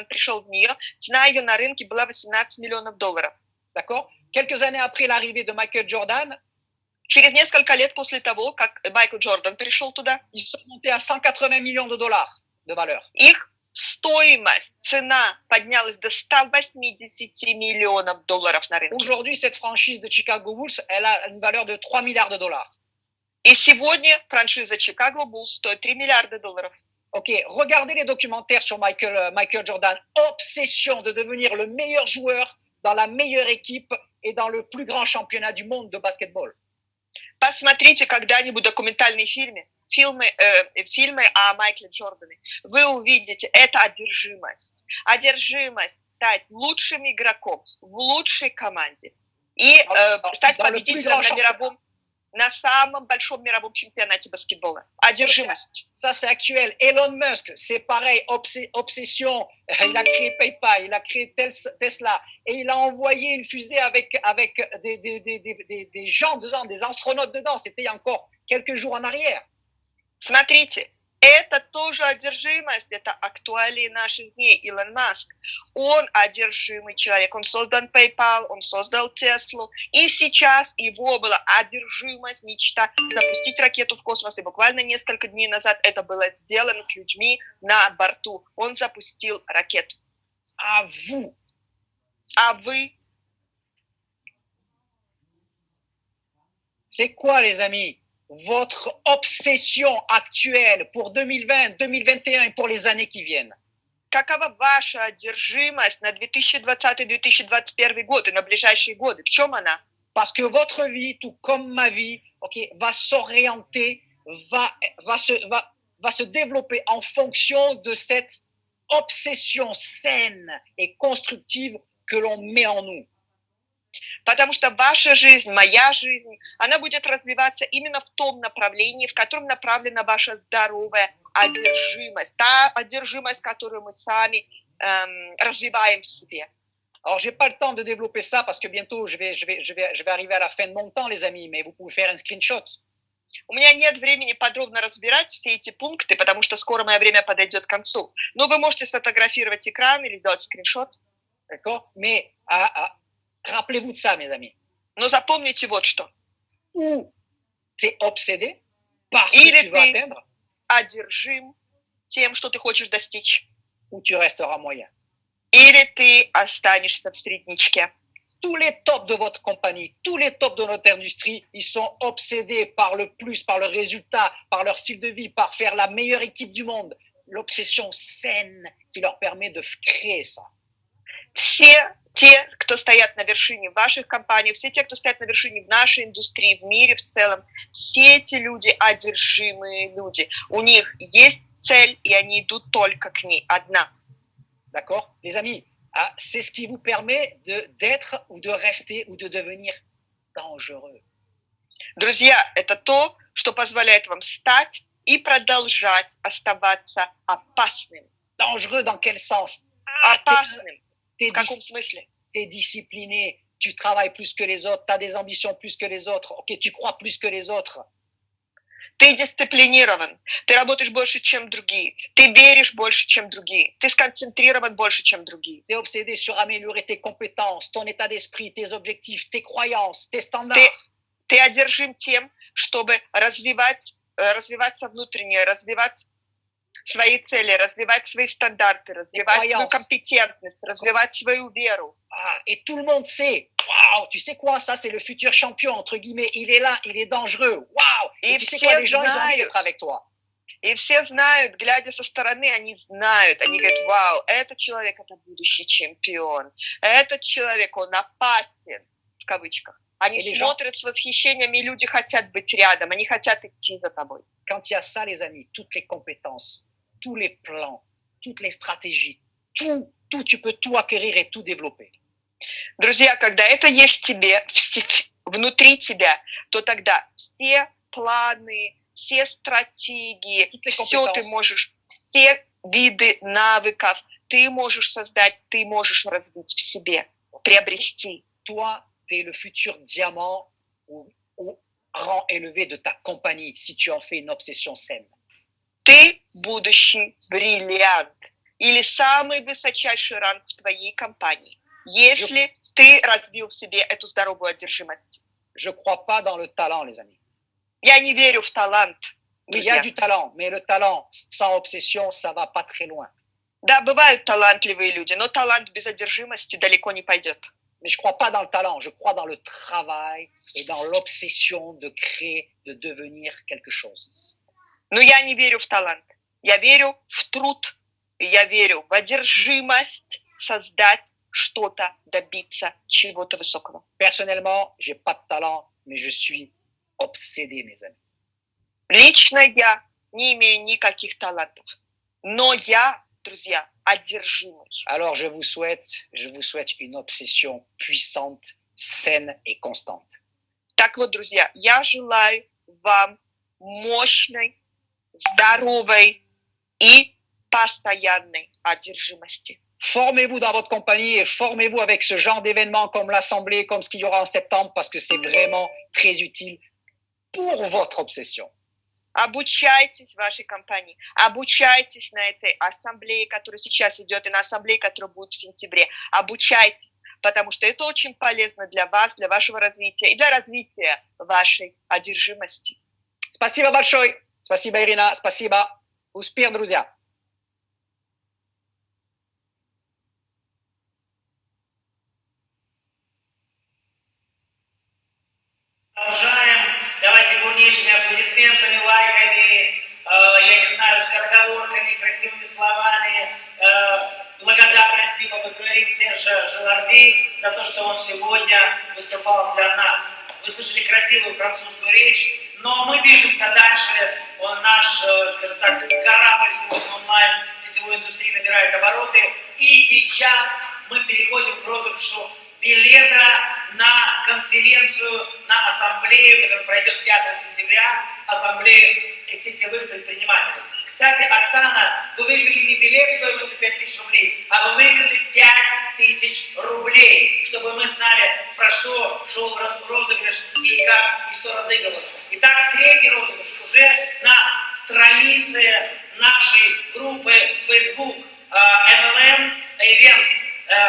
пришел в нее, цена ее на рынке была 18 миллионов долларов. D'accord? Quelques années après l'arrivée de Michael Jordan, через несколько лет после того, как Майкл Джордан пришел туда, ils sont montés à 180 millions de dollars de valeur. Их стоимость, цена поднялась до 180 миллионов долларов на рынке. Aujourd'hui, cette franchise de Chicago Bulls, elle a une valeur de 3 milliards de dollars. И сегодня франшиза Chicago Bulls стоит 3 миллиарда долларов. Ok, regardez les documentaires sur Michael Jordan. Obsession de devenir le meilleur joueur dans la meilleure équipe et dans le plus grand championnat du monde de basketball. Посмотрите когда-нибудь документальные фильмы о Майкле Джордане. Вы увидите, это одержимость. Одержимость стать лучшим игроком в лучшей команде и стать победителем на самом большом мировом чемпионате баскетбола. Одержимость. Ça, c'est actuel. Elon Musk, c'est pareil, obsession. Il a créé PayPal, il a créé Tesla, et il a envoyé une fusée avec des gens dedans, des astronautes dedans. C'était il y a encore quelques jours en arrière. Смотрите, это тоже одержимость, это актуалии наших дней. Илон Маск, он одержимый человек, он создал PayPal, он создал Теслу, и сейчас его была одержимость, мечта запустить ракету в космос, и буквально несколько дней назад это было сделано с людьми на борту. Он запустил ракету. À vous. А вы? C'est quoi, les amis? Votre obsession actuelle pour 2020, 2021 et pour les années qui viennent? Какова ваша одержимость на 2020-2021 год и на ближайшие годы? В чем она? Parce que votre vie, tout comme ma vie, okay, va s'orienter, va se développer en fonction de cette obsession saine et constructive que l'on met en nous. Потому что ваша жизнь, моя жизнь, она будет развиваться именно в том направлении, в котором направлена ваша здоровая одержимость. Та одержимость, которую мы сами развиваем в себе. Alors, j'ai pas le temps de développer ça parce que bientôt je vais arriver à la fin de mon temps, les amis, mais vous pouvez faire un screenshot. У меня нет времени подробно разбирать все эти пункты, потому что скоро мое время подойдет к концу. Но вы можете сфотографировать экран или сделать скриншот. D'accord? Mais rappelez-vous de ça, mes amis. Но запомните вот что. Ou tu es obsédé par ce que tu veux atteindre, одержим тем, что ты хочешь достичь. Ou tu resteras moyen. Или ты останешься в средничке. Tous les tops de votre compagnie, tous les tops de notre industrie, ils sont obsédés par le plus, par le résultat, par leur style de vie, par faire la meilleure équipe du monde. L'obsession saine qui leur permet de créer ça. Все те, кто стоят на вершине ваших компаний, все те, кто стоят на вершине в нашей индустрии, в мире в целом, все эти люди одержимые люди. У них есть цель, и они идут только к ней, одна. D'accord? Les amis, c'est ce qui vous permet d'être ou de rester ou de devenir dangereux. Друзья, это то, что позволяет вам стать и продолжать оставаться опасным. Dangereux dans quel sens? Опасным. В каком смысле? Tu es discipliné, tu travailles plus que les autres, tu as des ambitions plus que les autres, ok, tu crois plus que les autres. Ты дисциплинирован, ты работаешь больше, чем другие, ты веришь больше, чем другие, ты сконцентрирован больше, чем другие. Tu es obsédé sur améliorer tes compétences, ton état d'esprit, tes objectifs, tes croyances, tes standards. Ты одержим тем, чтобы развиваться внутренне, развивать свои цели, развивать свои стандарты, развивать свою компетентность, развивать свою веру. Et tout le monde sait, waouh, tu sais quoi, ça c'est le futur champion, entre guillemets, il est là, il est dangereux, waouh. Et tu sais quoi, les gens, ils ont envie d'être avec toi. И все знают, глядя со стороны, они знают, они говорят, вау, этот человек, это будущий чемпион, этот человек, он опасен, в кавычках. Они смотрят с восхищением, и люди хотят быть рядом, они хотят идти за тобой. Quand il y a ça, les amis, toutes les compétences, tous les plans, toutes les stratégies, tout, tu peux tout acquérir et tout développer. Друзья, когда это есть в тебе, внутри тебя, то тогда все планы, все стратегии, все ты можешь, все виды навыков ты можешь создать, ты можешь развить в себе, приобрести. Toi, tu es le futur diamant au rang élevé de ta compagnie si tu en fais une obsession saine. Ты будущий бриллиант или самый высочайший ранг в твоей компании, если ты развил в себе эту здоровую одержимость. Je crois pas dans le talent, les amis. Я не верю в талант. Il y a du talent, mais le talent sans obsession, ça va pas très loin. Да, бывают талантливые люди, но талант без одержимости далеко не пойдет. Mais je crois pas dans le talent, je crois dans le travail et dans l'obsession de créer, de devenir quelque chose. Но я не верю в талант. Я верю в труд. Я верю в одержимость создать что-то, добиться чего-то высокого. Personnellement, j'ai pas de talent, mais je suis obsédé, mes amis. Лично я не имею никаких талантов, но я, друзья, одержимый. Alors je vous souhaite une obsession puissante, saine et constante. Так вот, друзья, я желаю вам мощной, здоровой и постоянной одержимости. Formez-vous dans votre compagnie et formez-vous avec ce genre d'événements comme l'Assemblée, comme ce qu'il y aura en septembre, parce que c'est vraiment très utile pour votre obsession. Обучайтесь в вашей компании, обучайтесь на этой ассамблее, которая сейчас идет, и на ассамблее, которая будет в сентябре. Обучайтесь, потому что это очень полезно для вас, для вашего развития и для развития вашей одержимости. Спасибо большое. Спасибо, Ирина. Спасибо. Успех, друзья. Продолжаем. Давайте бурнейшими аплодисментами, лайками, я не знаю, скороговорками, красивыми словами, благодарности поблагодарим Сержа Желарди за то, что он сегодня выступал для нас. Вы слышали красивую французскую речь, но мы движемся дальше. Наш, скажем так, корабль сегодня онлайн сетевой индустрии набирает обороты. И сейчас мы переходим к розыгрышу билета на конференцию, на ассамблею, которая пройдет 5 сентября, ассамблею сетевых предпринимателей. Кстати, Оксана, вы выиграли не билет стоимостью 5000 рублей, а вы выиграли 5000 рублей, чтобы мы знали, про что шел розыгрыш и как, и что разыгрывалось. Итак, третий розыгрыш уже на странице нашей группы Facebook MLM Event.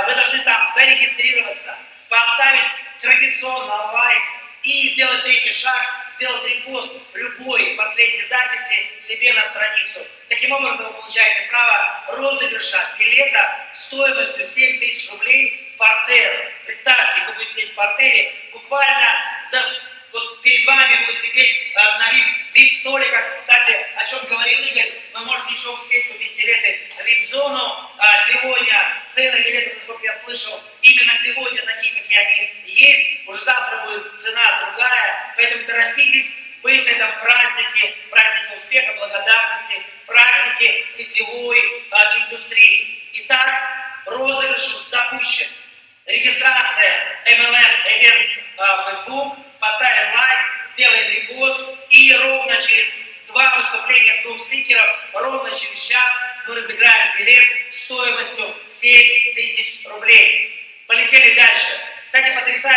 Вы должны там зарегистрироваться, поставить традиционно лайк и сделать третий шаг, сделать репост любой последней записи себе на страницу. Таким образом вы получаете право розыгрыша билета стоимостью 7000 рублей в партер. Представьте, вы будете сидеть в партере, буквально вот перед вами будет сидеть на VIP-столиках. Кстати, о чем говорил Игорь, вы можете еще успеть купить билеты в VIP-зону. Сегодня цены билетов, насколько я слышал, именно сегодня такие, какие они есть. Уже завтра будет цена другая. Поэтому торопитесь быть на этом празднике успеха, благодарности, празднике сетевой индустрии. Итак, розыгрыш запущен. Регистрация MLM Event в Facebook. Поставим лайк, сделаем репост, и ровно через 2 выступления 2 спикеров, ровно через час мы разыграем билет стоимостью 7000 рублей. Полетели дальше. Кстати, потрясающе.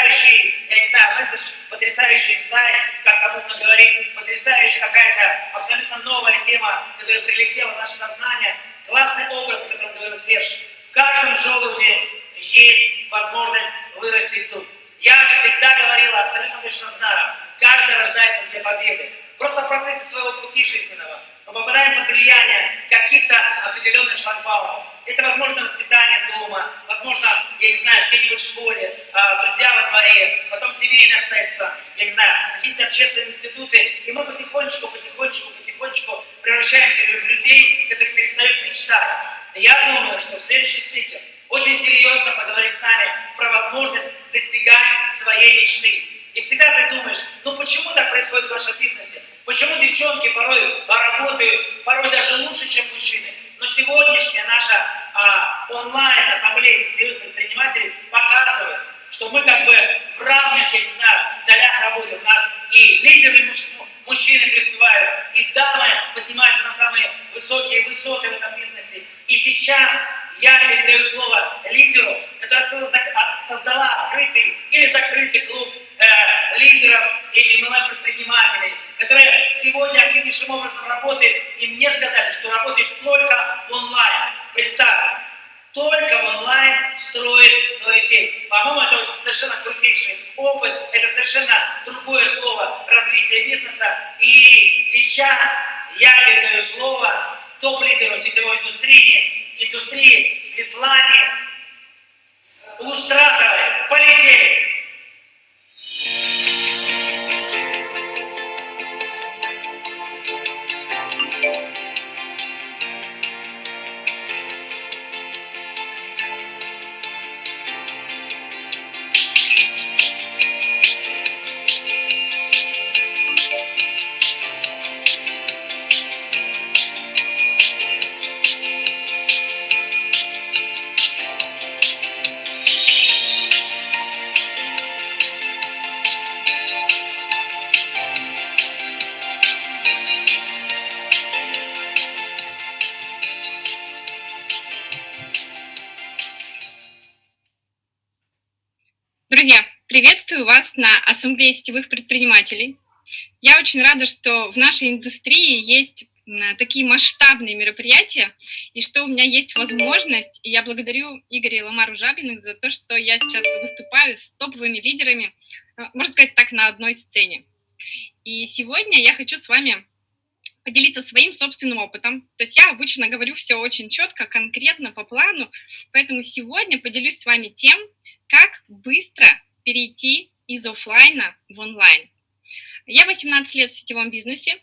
потрясающий инсайт, как кому-то говорить, потрясающая какая-то абсолютно новая тема, которая прилетела в наше сознание, классный образ, о котором говорил Серж. В каждом желуде есть возможность вырасти в дуб. Я всегда говорила, абсолютно точно знаю, каждый рождается для победы. Просто в процессе своего пути жизненного мы попадаем под влияние каких-то определенных шлагбаумов. Это, возможно, воспитание дома, возможно, я не знаю, где-нибудь в школе, друзья во дворе, потом семейные обстоятельства, я не знаю, какие-то общественные институты. И мы потихонечку превращаемся в людей, которые перестают мечтать. И я думаю, что в следующий спикер очень серьезно поговорит с нами про возможность достигать своей мечты. И всегда ты думаешь, ну почему так происходит в вашем бизнесе? Почему девчонки порой работают, порой даже лучше, чем мужчины? Но сегодняшняя наша онлайн-ассамблея сетевых предпринимателей показывает, что мы как бы в равных, я не знаю, долях работаем. У нас и лидеры мужчины преуспевают, и дамы поднимаются на самые высокие высоты в этом бизнесе. И сейчас я передаю слово лидеру, который создала открытый или закрытый клуб лидеров и MLM-предпринимателей, которые сегодня активнейшим образом работают, и мне сказали, что работают только в онлайн. Представьте, только в онлайн строит свою сеть. По-моему, это совершенно крутейший опыт, это совершенно другое слово развития бизнеса. И сейчас я передаю слово топ-лидеру сетевой индустрии Светлане Лустратовой. Полетели! Друзья, приветствую вас на Ассамблее сетевых предпринимателей. Я очень рада, что в нашей индустрии есть такие масштабные мероприятия, и что у меня есть возможность, и я благодарю Игоря и Ламару Жабиных за то, что я сейчас выступаю с топовыми лидерами, можно сказать так, на одной сцене. И сегодня я хочу с вами поделиться своим собственным опытом. То есть я обычно говорю все очень четко, конкретно, по плану, поэтому сегодня поделюсь с вами тем, как быстро перейти из офлайна в онлайн. Я 18 лет в сетевом бизнесе,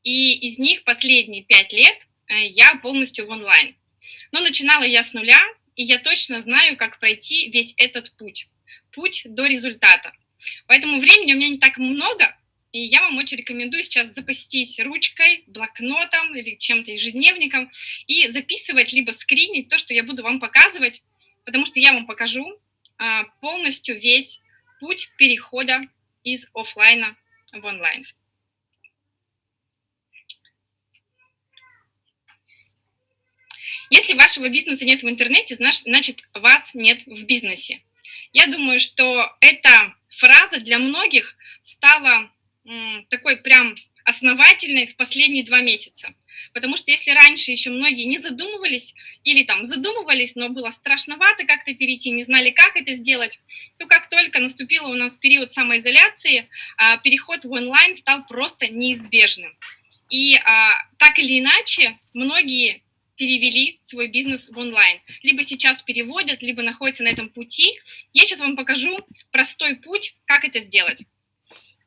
и из них последние 5 лет я полностью в онлайн. Но начинала я с нуля, и я точно знаю, как пройти весь этот путь до результата. Поэтому времени у меня не так много, и я вам очень рекомендую сейчас запастись ручкой, блокнотом или чем-то ежедневником и записывать, либо скринить то, что я буду вам показывать, потому что я вам покажу полностью весь путь перехода из офлайна в онлайн. Если вашего бизнеса нет в интернете, значит, вас нет в бизнесе. Я думаю, что эта фраза для многих стала такой прям основательной в последние 2 месяца. Потому что если раньше еще многие не задумывались или там задумывались, но было страшновато как-то перейти, не знали, как это сделать, то как только наступил у нас период самоизоляции, переход в онлайн стал просто неизбежным. И так или иначе многие перевели свой бизнес в онлайн. Либо сейчас переводят, либо находятся на этом пути. Я сейчас вам покажу простой путь, как это сделать.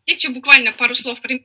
Здесь еще буквально пару слов про